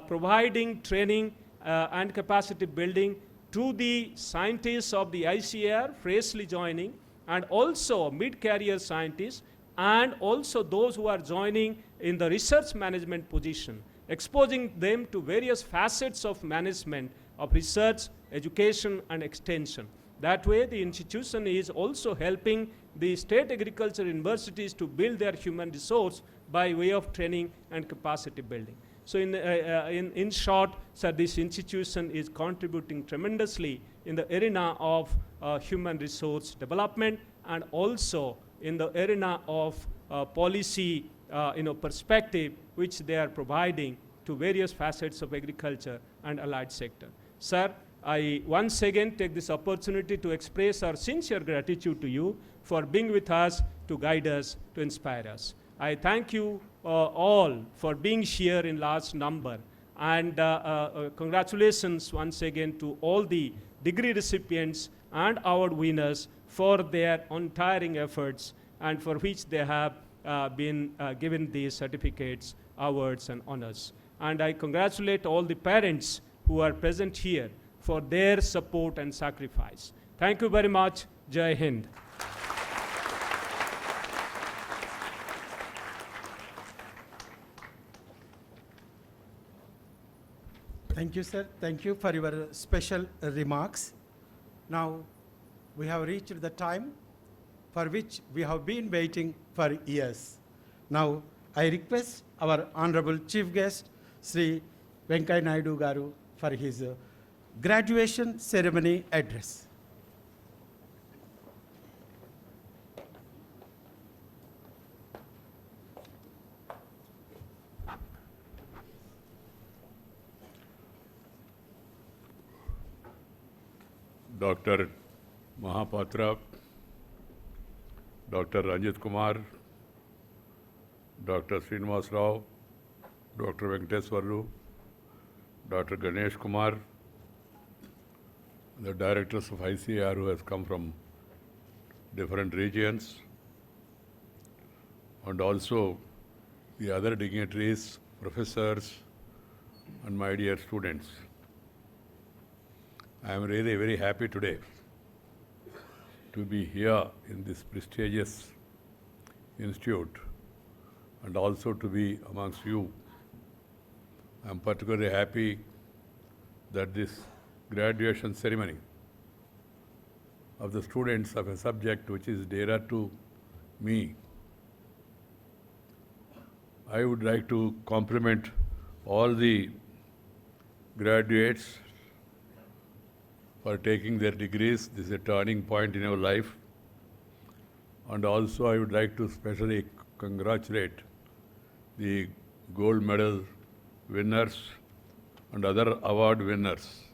providing training and capacity building to the scientists of the ICAR freshly joining, and also mid-career scientists, and also those who are joining in the research management position, exposing them to various facets of management of research, education, and extension. That way, the institution is also helping the state agriculture universities to build their human resource by way of training and capacity building. So in short, sir, this institution is contributing tremendously in the arena of human resource development, and also in the arena of policy perspective, which they are providing to various facets of agriculture and allied sector. Sir, I once again take this opportunity to express our sincere gratitude to you for being with us, to guide us, to inspire us. I thank you all for being here in large number, and congratulations once again to all the degree recipients and award winners for their untiring efforts and for which they have been given these certificates, awards, and honors. And I congratulate all the parents who are present here for their support and sacrifice. Thank you very much. Jai Hind. Thank you, sir. Thank you for your special remarks. Now, we have reached the time for which we have been waiting for years. Now, I request our Honorable Chief Guest, Sri Venkaiah Naidu Garu, for his graduation ceremony address. Dr. Mahapatra, Dr. Ranjit Kumar, Dr. Srinivas Rao, Dr. Venkateswarlu, Dr. Ganesh Kumar, the directors of ICAR who has come from different regions, and also the other dignitaries, professors, and my dear students. I am really very happy today to be here in this prestigious institute and also to be amongst you. I am particularly happy that this graduation ceremony of the students of a subject which is dear to me. I would like to compliment all the graduates for taking their degrees. This is a turning point in your life. And also I would like to especially congratulate the gold medal winners and other award winners.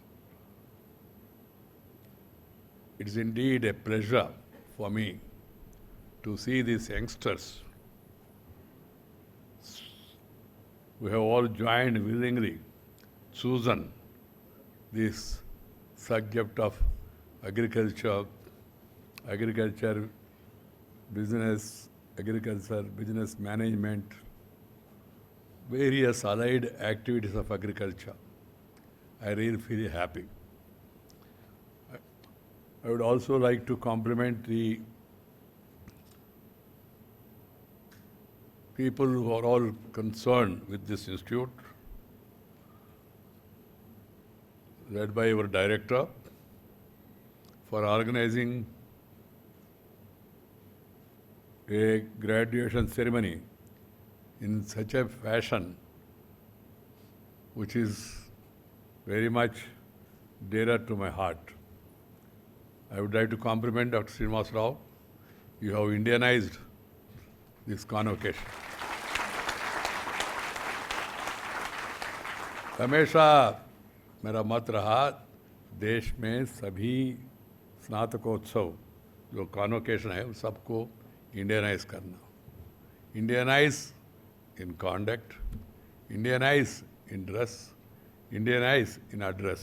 It is indeed a pleasure for me to see these youngsters. We have all joined willingly, chosen this subject of agriculture, business management, various allied activities of agriculture. I really feel happy. I would also like to compliment the people who are all concerned with this institute, led by our director, for organizing a graduation ceremony in such a fashion which is very much dear to my heart. I would like to compliment Dr. Srinivas Rao. You have Indianized this convocation. हमेशा मेरा मत रहा देश में सभी स्नातकोत्सव जो convocation है उस सबको इंडियनाइज करना, Indianise in conduct, Indianise in dress, Indianise in address,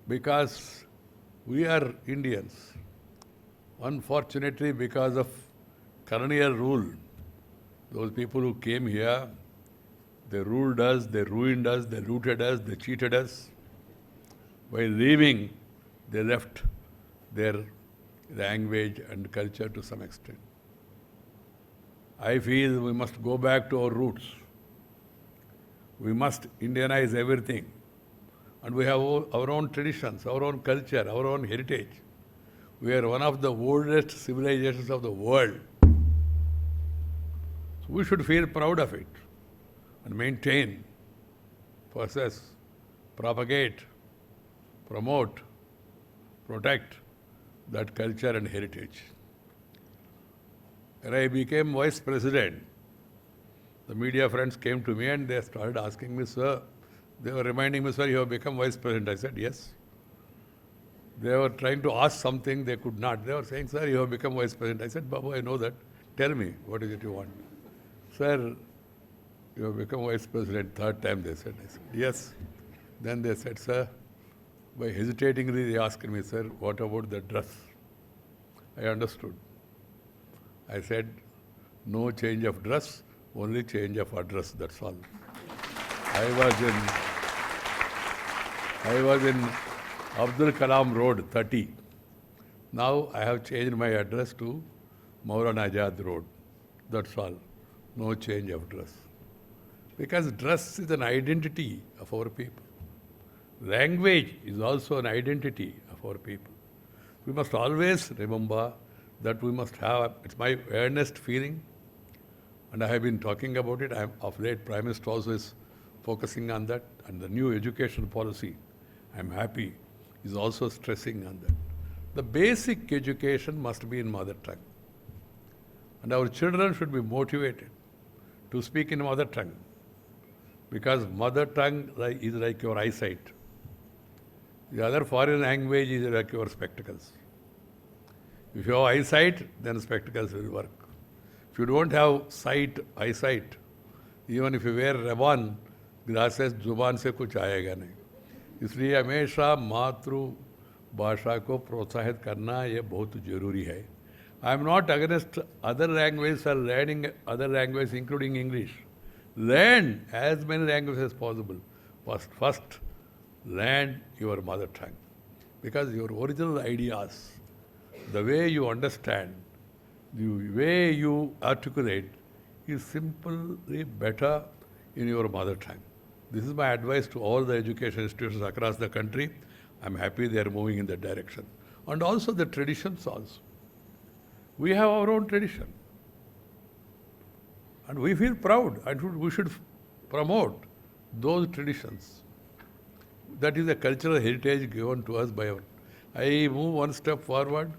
because we are Indians. Unfortunately, because of colonial rule, those people who came here, they ruled us, they ruined us, they looted us, they cheated us. While leaving, they left their language and culture to some extent. I feel we must go back to our roots. We must Indianize everything. And we have our own traditions, our own culture, our own heritage. We are one of the oldest civilizations of the world. So we should feel proud of it and maintain, possess, propagate, promote, protect that culture and heritage. When I became vice president, the media friends came to me and they started asking me, sir, they were reminding me, sir, you have become vice president. I said, yes. They were trying to ask something, they could not. They were saying, sir, you have become vice president. I said, Babu, I know that. Tell me, what is it you want? Sir, you have become vice president third time, they said. I said, yes. Then they said, sir, By hesitatingly they asked me, sir, what about the dress? I understood. I said, no change of dress, only change of address, that's all. I was in Abdul Kalam Road, 30. Now I have changed my address to Maulana Azad Road. That's all. No change of dress. Because dress is an identity of our people. Language is also an identity of our people. We must always remember that we must have, it's my earnest feeling, and I have been talking about it. Of late, Prime Minister also is focusing on that, and the new education policy, I'm happy, is also stressing on that. The basic education must be in mother tongue. And our children should be motivated to speak in mother tongue. Because mother tongue is like your eyesight. The other foreign language is like your spectacles. If you have eyesight, then spectacles will work. If you don't have eyesight, even if you wear ribbon, glasses, जुबान से कुछ आएगा नहीं. इसलिए हमेशा मातृ भाषा को प्रोत्साहित करना ये बहुत जरूरी है. I am not against other languages or learning other languages, including English. Learn as many languages as possible. First, learn your mother tongue. Because your original ideas, the way you understand, the way you articulate is simply better in your mother tongue. This is my advice to all the education institutions across the country. I'm happy they are moving in that direction. And also the traditions also. We have our own tradition. And we feel proud and we should promote those traditions. That is a cultural heritage given to us by our. I move one step forward,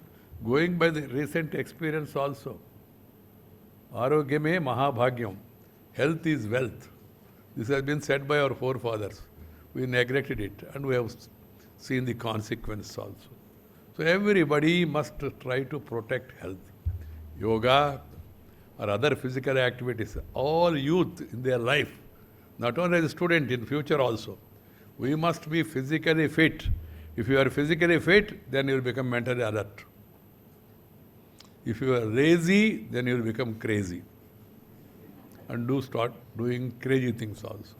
going by the recent experience also. Arogyame Mahabhagyam. Health is wealth. This has been said by our forefathers. We neglected it and we have seen the consequence also. So everybody must try to protect health. Yoga or other physical activities, all youth in their life, not only as a student, in future also. We must be physically fit. If you are physically fit, then you will become mentally alert. If you are lazy, then you will become crazy. And start doing crazy things also.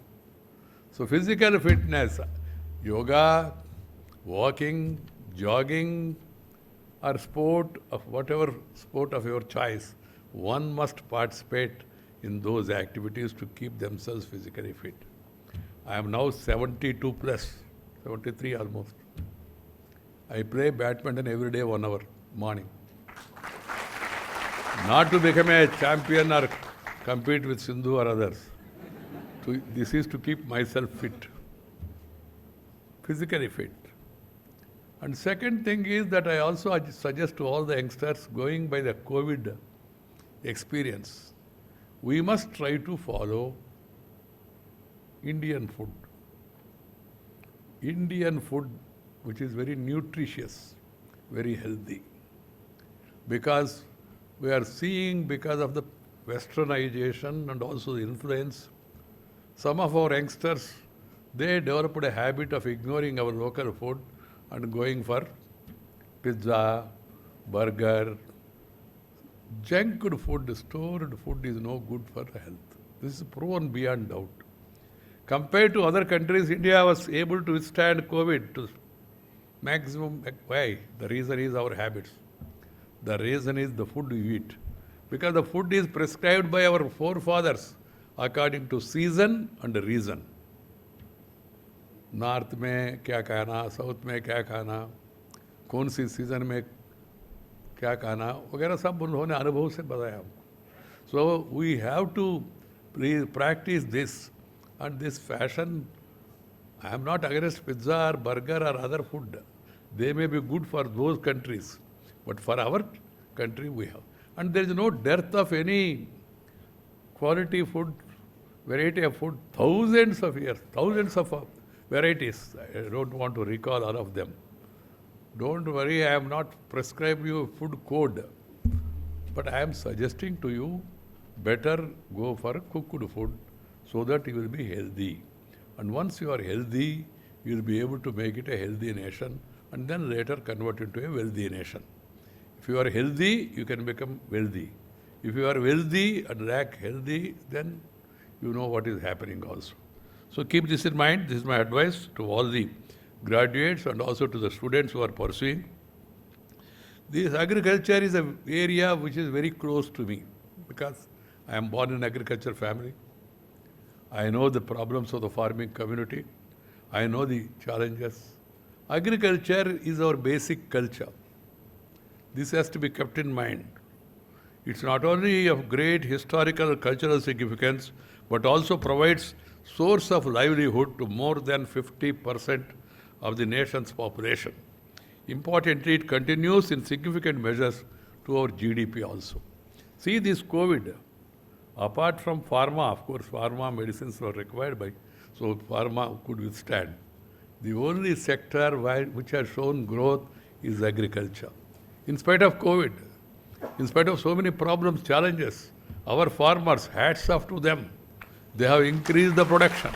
So physical fitness, yoga, walking, jogging, or sport of whatever sport of your choice, one must participate in those activities to keep themselves physically fit. I am now 72 plus, 73 almost. I play badminton every day 1 hour, morning. Not to become a champion or compete with Sindhu or others. This is to keep myself fit, physically fit. And second thing is that I also suggest to all the youngsters going by the COVID experience, we must try to follow Indian food. Indian food which is very nutritious, very healthy. Because we are seeing, because of the westernization and also the influence, some of our youngsters, they developed a habit of ignoring our local food and going for pizza, burger. Junk food, stored food is no good for health. This is proven beyond doubt. Compared to other countries, India was able to withstand COVID to maximum. Why? The reason is our habits. The reason is the food we eat. Because the food is prescribed by our forefathers according to season and reason. North में क्या खाना, South में क्या खाना, कौन सी season में क्या खाना वगैरह सब उन्होंने अनुभव से बताया हमको. So we have to practice this and this fashion. I am not against pizza or burger or other food. They may be good for those countries, but for our country we have. And there is no dearth of any quality food, variety of food, thousands of years, thousands of varieties. I don't want to recall all of them. Don't worry, I am not prescribing you a food code, but I am suggesting to you better go for cooked food so that you will be healthy. And once you are healthy, you'll be able to make it a healthy nation and then later convert into a wealthy nation. If you are healthy, you can become wealthy. If you are wealthy and lack healthy, then you know what is happening also. So keep this in mind. This is my advice to all the graduates and also to the students who are pursuing. This agriculture is an area which is very close to me because I am born in agriculture family. I know the problems of the farming community. I know the challenges. Agriculture is our basic culture. This has to be kept in mind. It's not only of great historical cultural significance, but also provides source of livelihood to more than 50% of the nation's population. Importantly, it continues in significant measures to our GDP also. See this COVID, apart from pharma, of course, pharma medicines were required so pharma could withstand. The only sector which has shown growth is agriculture. In spite of COVID, in spite of so many problems, challenges, our farmers, hats off to them, they have increased the production.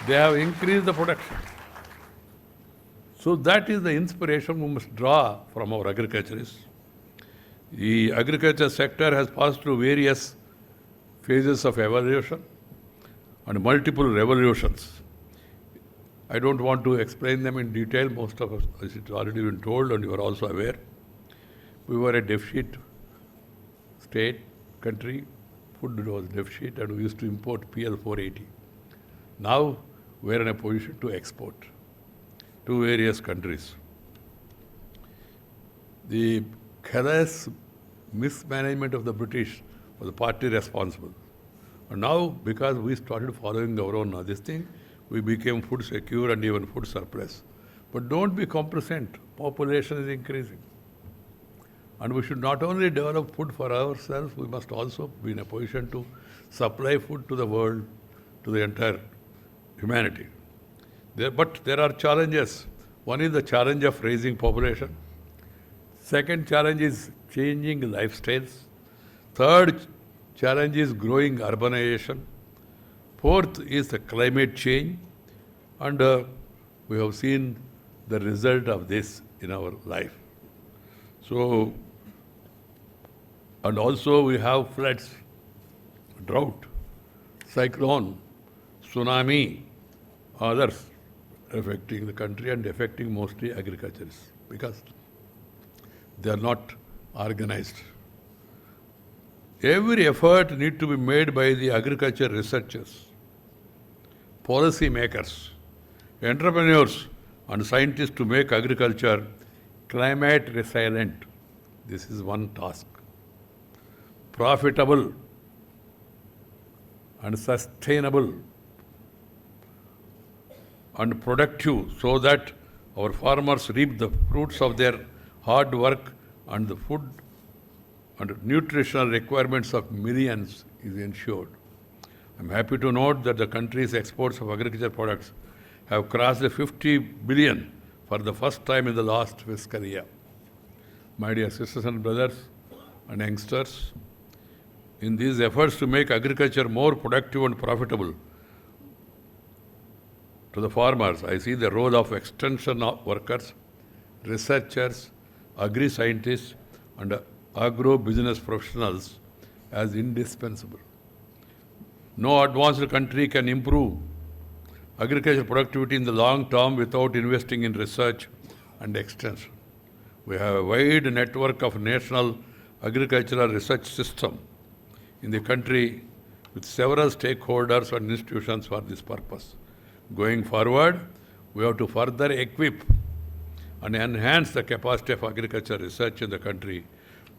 They have increased the production. So that is the inspiration we must draw from our agriculturists. The agriculture sector has passed through various phases of evolution and multiple revolutions. I don't want to explain them in detail. Most of us, it's already been told and you are also aware. We were a deficit state, country, food was deficit and we used to import PL 480. Now we are in a position to export to various countries. The careless mismanagement of the British was partly responsible. And now, because we started following our own this thing, we became food secure and even food surplus. But don't be complacent. Population is increasing. And we should not only develop food for ourselves, we must also be in a position to supply food to the world, to the entire humanity. But there are challenges. One is the challenge of raising population. Second challenge is changing lifestyles. Third challenge is growing urbanization. Fourth is the climate change. And we have seen the result of this in our life. So, and also we have floods, drought, cyclone, tsunami, others affecting the country and affecting mostly agriculturists because they are not organized. Every effort needs to be made by the agriculture researchers, policy makers, entrepreneurs and scientists to make agriculture climate resilient. This is one task. Profitable and sustainable and productive so that our farmers reap the fruits of their hard work and the food and nutritional requirements of millions is ensured. I am happy to note that the country's exports of agriculture products have crossed the 50 billion for the first time in the last fiscal year. My dear sisters and brothers and youngsters, in these efforts to make agriculture more productive and profitable to the farmers, I see the role of extension workers, researchers, agri-scientists and agro-business professionals as indispensable. No advanced country can improve agricultural productivity in the long term without investing in research and extension. We have a wide network of national agricultural research system in the country with several stakeholders and institutions for this purpose. Going forward, we have to further equip and enhance the capacity of agriculture research in the country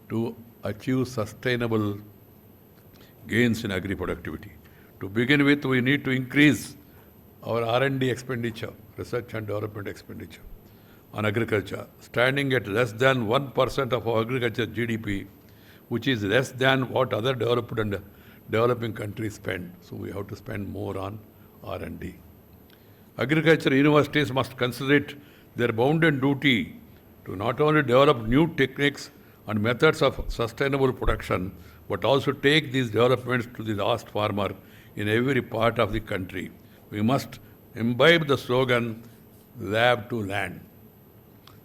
to achieve sustainable gains in agri-productivity. To begin with, we need to increase our R&D expenditure, research and development expenditure on agriculture, standing at less than 1% of our agriculture GDP, which is less than what other developed and developing countries spend. So we have to spend more on R&D. Agriculture universities must consider it their bounden duty to not only develop new techniques and methods of sustainable production, but also take these developments to the last farmer in every part of the country. We must imbibe the slogan, lab to land.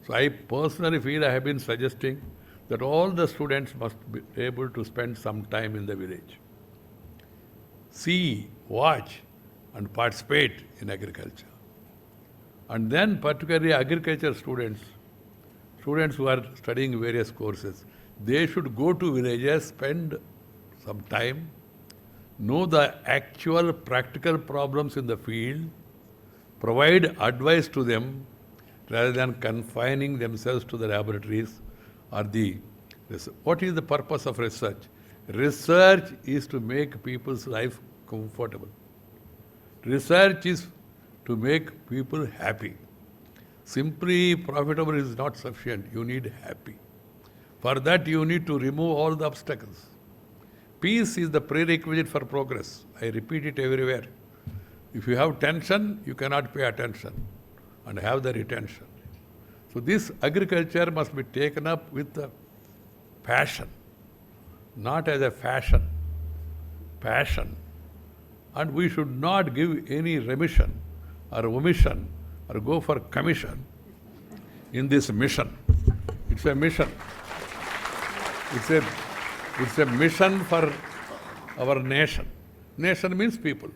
So I personally feel I have been suggesting that all the students must be able to spend some time in the village. See, watch, and participate in agriculture. And then particularly agriculture students who are studying various courses, they should go to villages, spend some time, know the actual practical problems in the field, provide advice to them rather than confining themselves to the laboratories or the... What is the purpose of research? Research is to make people's life comfortable. Research is to make people happy. Simply profitable is not sufficient. You need happy. For that you need to remove all the obstacles. Peace is the prerequisite for progress. I repeat it everywhere. If you have tension, you cannot pay attention and have the retention. So this agriculture must be taken up with a passion, not as a fashion. Passion. And we should not give any remission or omission or go for commission in this mission. It's a mission. It's a mission for our nation. Nation means people.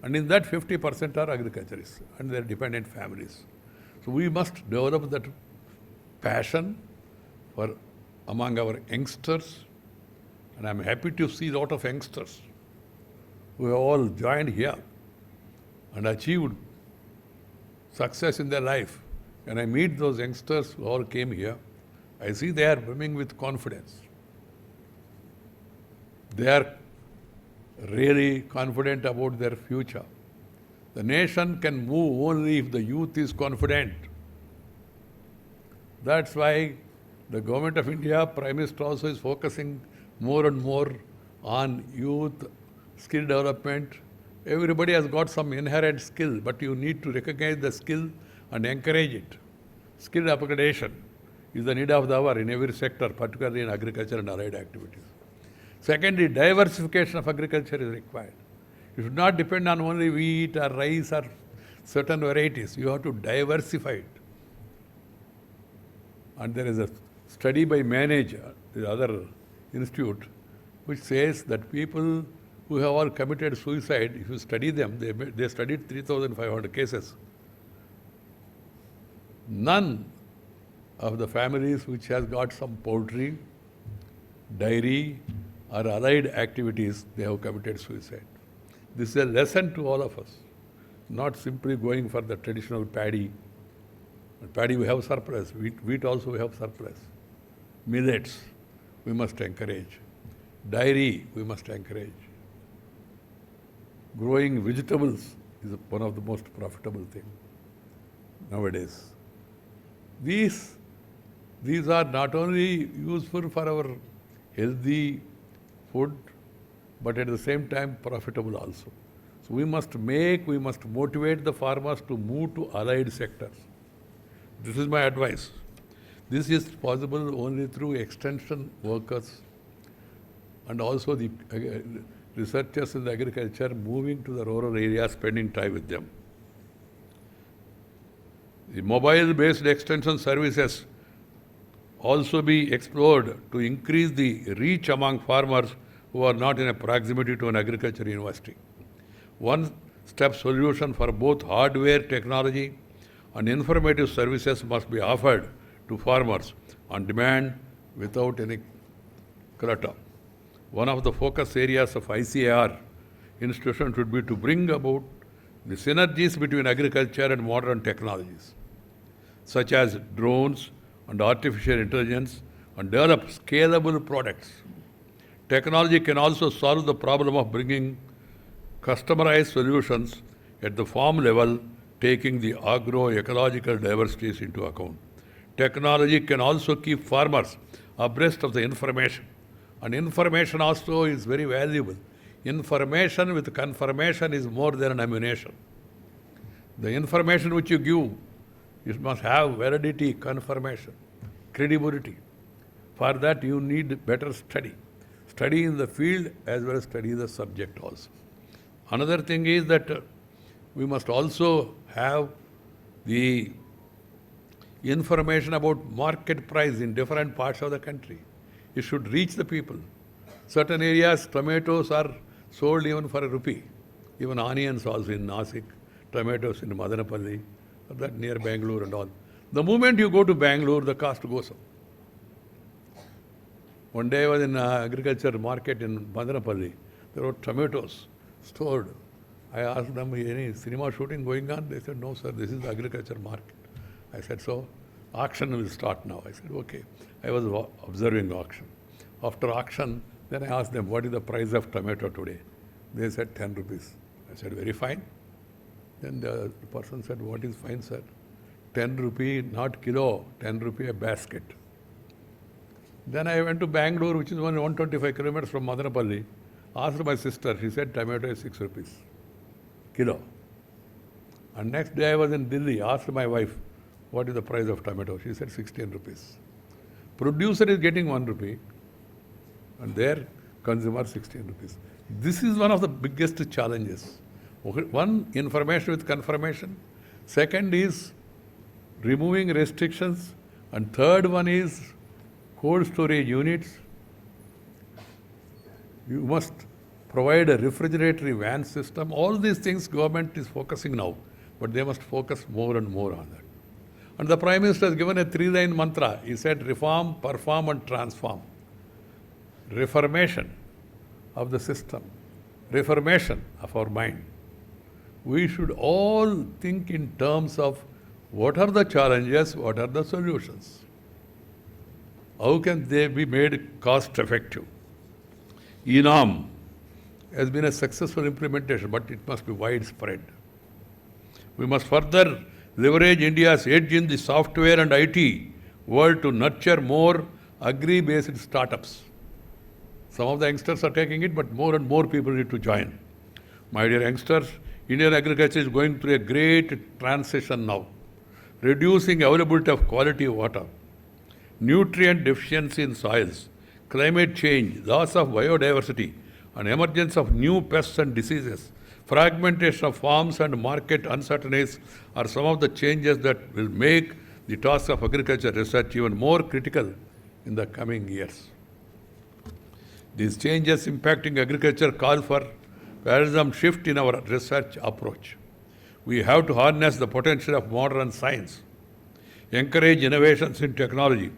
And in that 50% are agriculturists and their dependent families. So we must develop that passion for among our youngsters. And I'm happy to see a lot of youngsters who have all joined here and achieved success in their life. When I meet those youngsters who all came here, I see they are brimming with confidence. They are really confident about their future. The nation can move only if the youth is confident. That's why the Government of India, Prime Minister also is focusing more and more on youth, skill development. Everybody has got some inherent skill, but you need to recognize the skill and encourage it. Skill upgradation is the need of the hour in every sector, particularly in agriculture and allied activities. Secondly, diversification of agriculture is required. You should not depend on only wheat or rice or certain varieties. You have to diversify it. And there is a study by Manage, the other institute, which says that people who have all committed suicide, if you study them, they studied 3,500 cases. None of the families which has got some poultry, dairy, or allied activities, they have committed suicide. This is a lesson to all of us, not simply going for the traditional paddy. Paddy we have surplus, wheat also we have surplus. Millets we must encourage. Dairy we must encourage. Growing vegetables is one of the most profitable things nowadays. These are not only useful for our healthy food, but at the same time profitable also. So we must motivate the farmers to move to allied sectors. This is my advice. This is possible only through extension workers and also the researchers in the agriculture moving to the rural areas, spending time with them. The mobile-based extension services also be explored to increase the reach among farmers who are not in a proximity to an agriculture university. One-step solution for both hardware technology and informative services must be offered to farmers on demand without any clutter. One of the focus areas of ICAR institution should be to bring about the synergies between agriculture and modern technologies, such as drones and artificial intelligence, and develop scalable products. Technology can also solve the problem of bringing customized solutions at the farm level, taking the agro-ecological diversities into account. Technology can also keep farmers abreast of the information. And information also is very valuable. Information with confirmation is more than an ammunition. The information which you give, it must have validity, confirmation, credibility. For that you need better study. Study in the field as well as study the subject also. Another thing is that we must also have the information about market price in different parts of the country. It should reach the people. Certain areas, tomatoes are sold even for ₹1. Even onions also in Nasik, tomatoes in Madanapalli, that near Bangalore and all. The moment you go to Bangalore, the cost goes up. One day I was in agriculture market in Madanapalli. There were tomatoes stored. I asked them, any cinema shooting going on? They said, no sir, this is the agriculture market. I said, so auction will start now. I said, okay. I was observing auction. After auction, then I asked them, what is the price of tomato today? They said 10 rupees. I said, very fine. Then the person said, what is fine, sir? 10 rupee, not kilo, 10 rupee a basket. Then I went to Bangalore, which is only 125 kilometers from Madanapalli. Asked my sister, she said tomato is 6 rupees kilo. And next day I was in Delhi, asked my wife, what is the price of tomato? She said 16 rupees. Producer is getting 1 rupee and their consumer 16 rupees. This is one of the biggest challenges. One, information with confirmation. Second is removing restrictions. And third one is cold storage units. You must provide a refrigerator van system. All these things government is focusing now, but they must focus more and more on that. And the Prime Minister has given a 3-line mantra. He said, reform, perform and transform. Reformation of the system. Reformation of our mind. We should all think in terms of what are the challenges, what are the solutions. How can they be made cost effective? ABM has been a successful implementation, but it must be widespread. We must further leverage India's edge in the software and IT world to nurture more agri-based startups. Some of the youngsters are taking it, but more and more people need to join. My dear youngsters, Indian agriculture is going through a great transition now. Reducing availability of quality water, nutrient deficiency in soils, climate change, loss of biodiversity, and emergence of new pests and diseases, fragmentation of farms and market uncertainties are some of the changes that will make the task of agriculture research even more critical in the coming years. These changes impacting agriculture call for paradigm shift in our research approach. We have to harness the potential of modern science, encourage innovations in technology,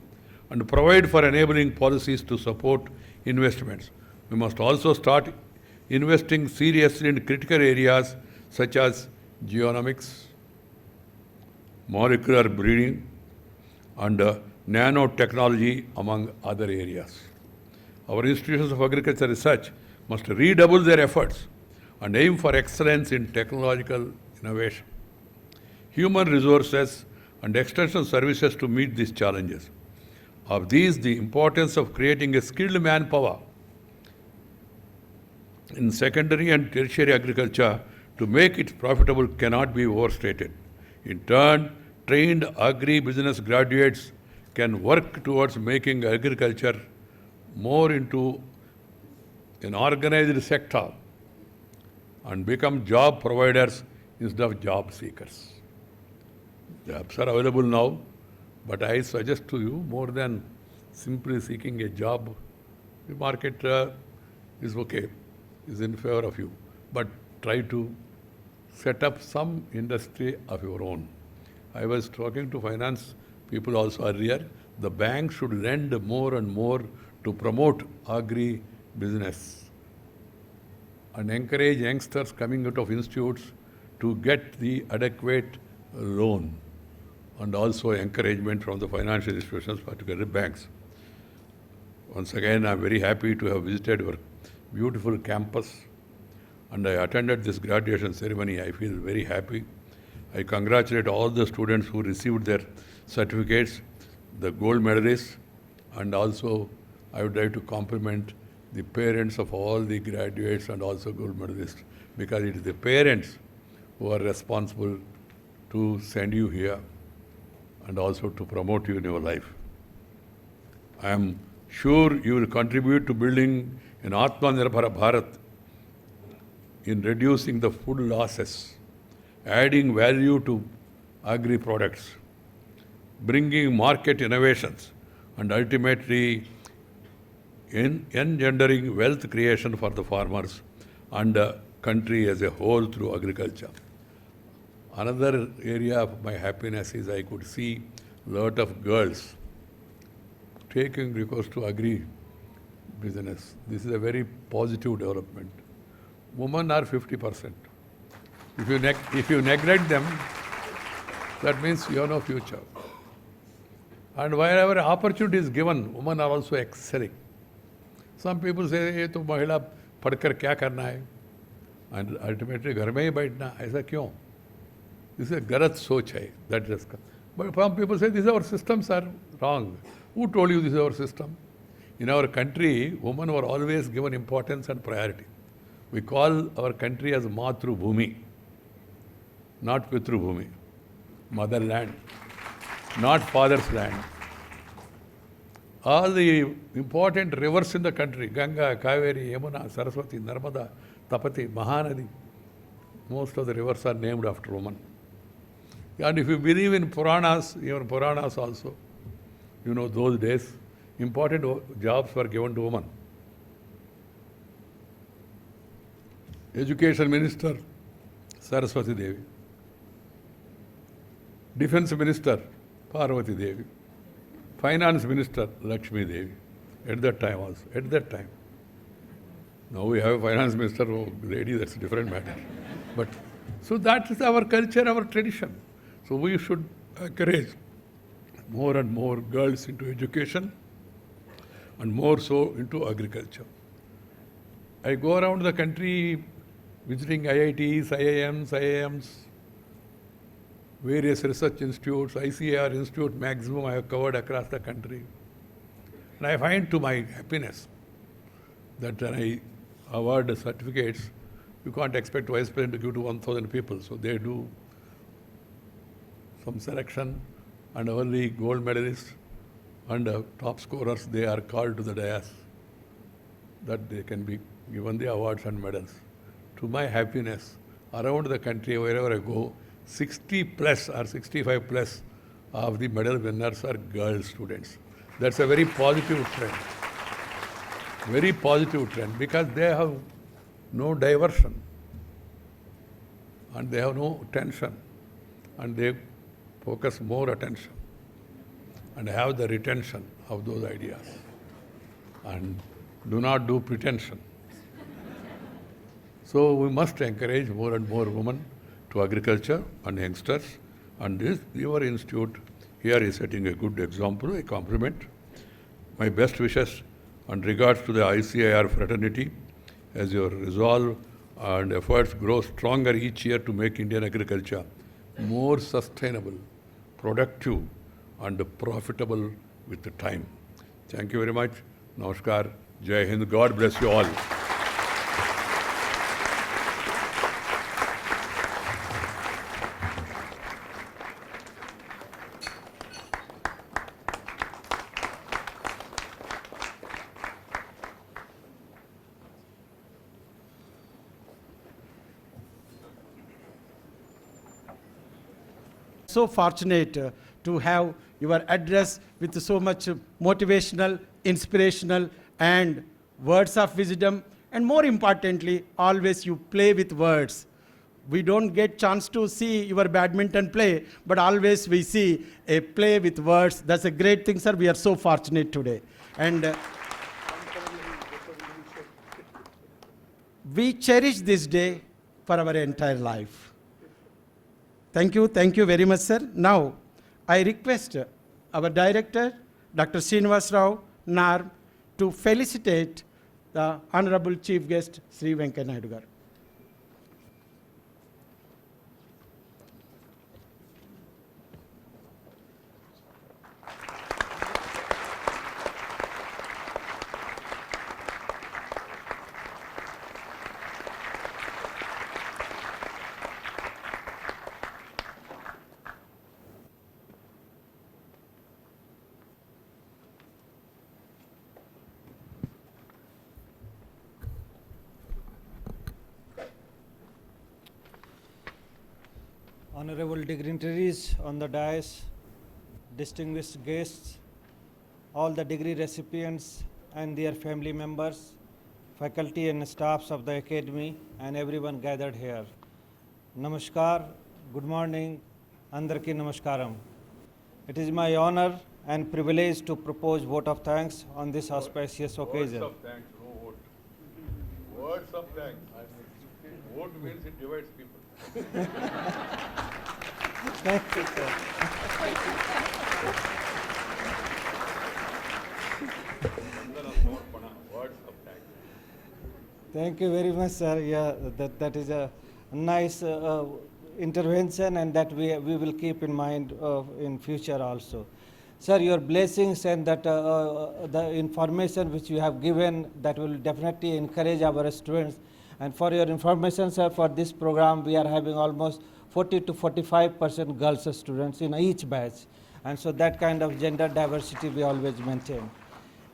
and provide for enabling policies to support investments. We must also start investing seriously in critical areas such as genomics, molecular breeding, and nanotechnology, among other areas. Our institutions of agriculture research must redouble their efforts and aim for excellence in technological innovation, human resources, and extension services to meet these challenges. Of these, the importance of creating a skilled manpower in secondary and tertiary agriculture to make it profitable cannot be overstated. In turn, trained agri-business graduates can work towards making agriculture more into an organized sector and become job providers instead of job seekers. Jobs are available now, but I suggest to you, more than simply seeking a job, the market is okay, is in favor of you, but try to set up some industry of your own. I was talking to finance people also earlier. The bank should lend more and more to promote agri-business and encourage youngsters coming out of institutes to get the adequate loan, and also encouragement from the financial institutions, particularly banks. Once again, I am very happy to have visited your beautiful campus, and I attended this graduation ceremony. I feel very happy. I congratulate all the students who received their certificates, the gold medalists, and also I would like to compliment the parents of all the graduates and also gold medalists, because it is the parents who are responsible to send you here and also to promote you in your life. I am sure you will contribute to building an Atmanirbhar Bharat in reducing the food losses adding value to agri products, bringing market innovations, and ultimately engendering wealth creation for the farmers and the country as a whole through agriculture. Another area of my happiness is I could see a lot of girls taking recourse to agri business. This is a very positive development. Women are 50%. If you neglect them, that means you have no future. And wherever opportunity is given, women are also excelling. Some people say, ये तो महिला पढ़कर क्या करना है? And ultimately घर में ही बैठना, ऐसा क्यों? This is a गलत सोच है, that is. But some people say, these our systems are wrong. Who told you this is our system? In our country, women were always given importance and priority. We call our country as Matru Bhumi, not Pitru Bhumi, motherland, not father's land. All the important rivers in the country, Ganga, Kaveri, Yamuna, Saraswati, Narmada, Tapati, Mahanadi, most of the rivers are named after women. And if you believe in Puranas, even Puranas also, you know, those days, important jobs were given to women. Education Minister, Saraswati Devi. Defense Minister, Parvati Devi. Finance Minister, Lakshmi Devi. At that time also, at that time. Now we have a Finance Minister, oh, lady, that's a different matter. But, so that is our culture, our tradition. So we should encourage more and more girls into education and more so into agriculture. I go around the country visiting IITs, IIMs, various research institutes, ICAR Institute maximum I have covered across the country. And I find to my happiness that when I award certificates, you can't expect Vice President to give to 1,000 people. So they do some selection and only gold medalists and top scorers, they are called to the dais that they can be given the awards and medals. To my happiness, around the country, wherever I go, 60 plus or 65 plus of the medal winners are girl students. That's a very positive trend. Very positive trend because they have no diversion and they have no tension and they focus more attention and have the retention of those ideas and do not do pretension. So we must encourage more and more women to agriculture and youngsters, and this your institute here is setting a good example. I compliment. My best wishes and regards to the ICAR fraternity as your resolve and efforts grow stronger each year to make Indian agriculture more sustainable, productive and profitable with the time. Thank you very much. Namaskar. Jai Hind. God bless you all. So fortunate to have your address with so much motivational, inspirational, and words of wisdom. And more importantly, always you play with words. We don't get chance to see your badminton play, but always we see a play with words. That's a great thing, sir. We are so fortunate today. And we cherish this day for our entire life. Thank you very much, sir. Now, I request our director, Dr. Srinivas Rao, NAARM, to felicitate the Honorable Chief Guest, Sri Venkaiah Naidu garu. honorable dignitaries on the dais, distinguished guests, all the degree recipients and their family members, faculty and staffs of the academy, and everyone gathered here. Namaskar, good morning, Andarki Namaskaram. It is my honor and privilege to propose vote of thanks on this auspicious occasion. Words of thanks, no vote. Words of thanks. Vote means it divides people. Thank you, sir. Words of thanks. Thank you very much, sir. Yeah, that is a nice intervention, and that we will keep in mind in future also. Sir, your blessings and that the information which you have given, that will definitely encourage our students. And for your information, sir, for this program, we are having almost 40 to 45% girls students in each batch. And so that kind of gender diversity we always maintain.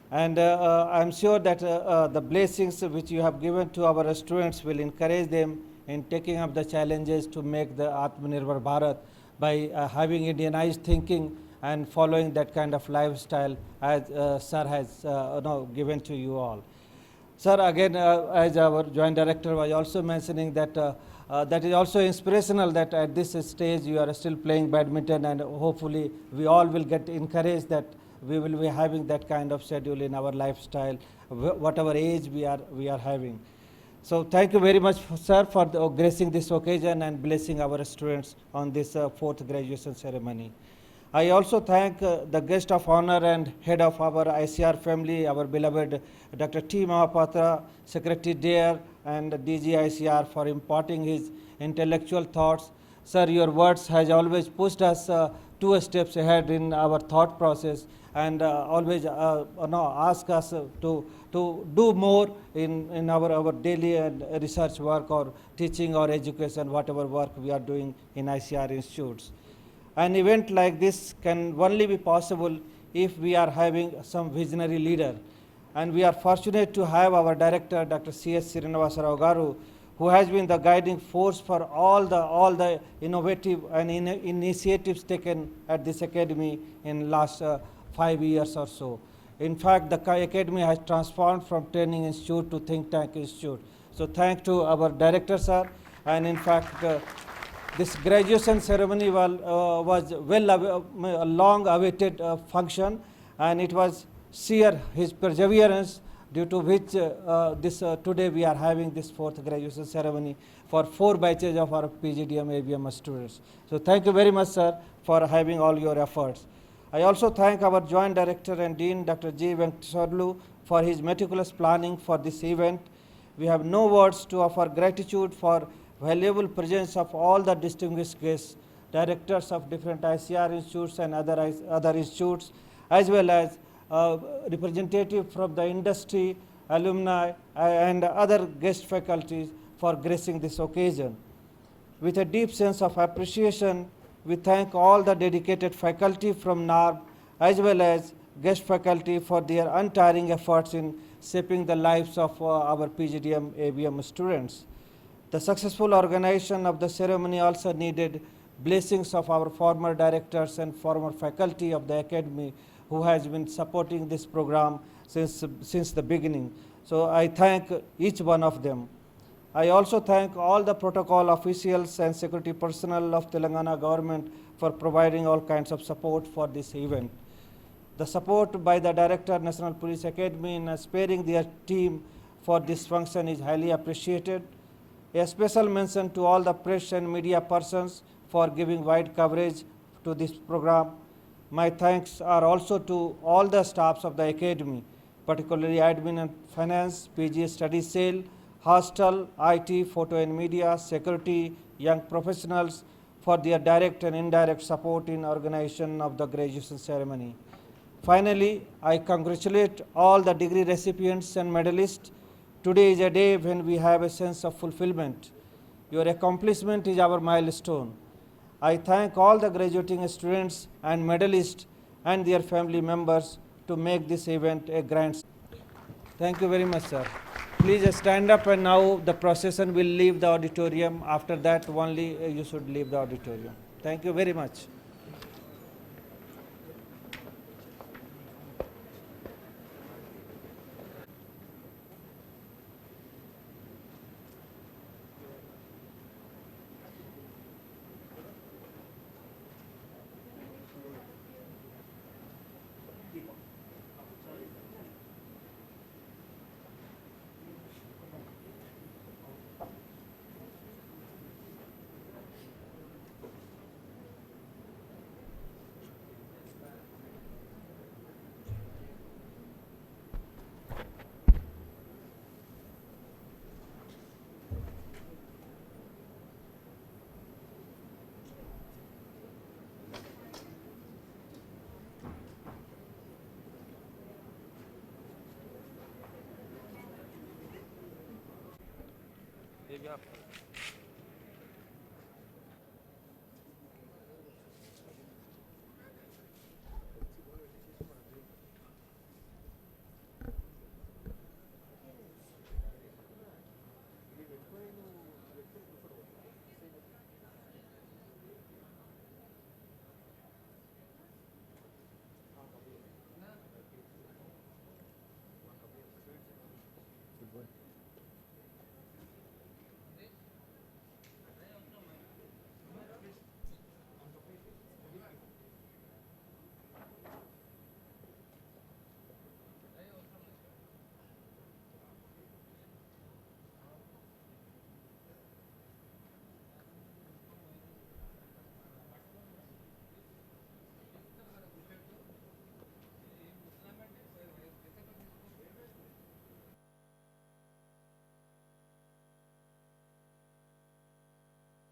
And I'm sure that the blessings which you have given to our students will encourage them in taking up the challenges to make the Atmanirbhar Bharat by having Indianized thinking and following that kind of lifestyle as sir has given to you all. Sir, again, as our Joint Director was also mentioning that that is also inspirational that at this stage you are still playing badminton, and hopefully we all will get encouraged that we will be having that kind of schedule in our lifestyle, whatever age we are having. So thank you very much, sir, for gracing this occasion and blessing our students on this fourth graduation ceremony. I also thank the guest of honor and head of our ICR family, our beloved Dr. T. Mahapatra, Secretary DARE and DG ICR for imparting his intellectual thoughts. Sir, your words has always pushed us 2 steps ahead in our thought process, and always ask us to do more in our daily research work or teaching or education, whatever work we are doing in ICR institutes. An event like this can only be possible if we are having some visionary leader. And we are fortunate to have our director, Dr. C.S. Srinivasa Rao Garu, who has been the guiding force for all the innovative and initiatives taken at this academy in last 5 years or so. In fact, the academy has transformed from training institute to think tank institute. So thank to our director, sir. And in fact, this graduation ceremony was a long-awaited function, and it was sheer his perseverance due to which today we are having this fourth graduation ceremony for 4 batches of our PGDM ABM students. So thank you very much, sir, for having all your efforts. I also thank our Joint Director and Dean, Dr. G. Venkateswarlu, for his meticulous planning for this event. We have no words to offer gratitude for valuable presence of all the distinguished guests, directors of different ICR institutes and other institutes, as well as representative from the industry, alumni, and other guest faculties for gracing this occasion. With a deep sense of appreciation, we thank all the dedicated faculty from NAARM as well as guest faculty for their untiring efforts in shaping the lives of our PGDM ABM students. The successful organization of the ceremony also needed blessings of our former directors and former faculty of the academy who has been supporting this program since the beginning. So I thank each one of them. I also thank all the protocol officials and security personnel of Telangana government for providing all kinds of support for this event. The support by the Director, National Police Academy in sparing their team for this function is highly appreciated. A special mention to all the press and media persons for giving wide coverage to this program. My thanks are also to all the staffs of the academy, particularly admin and finance, PG study cell, hostel, IT, photo and media, security, young professionals for their direct and indirect support in organization of the graduation ceremony. Finally, I congratulate all the degree recipients and medalists. Today is a day when we have a sense of fulfillment. Your accomplishment is our milestone. I thank all the graduating students and medalists and their family members to make this event a grand. Thank you very much, sir. Please stand up, and now the procession will leave the auditorium. After that only you should leave the auditorium. Thank you very much. ये भी आप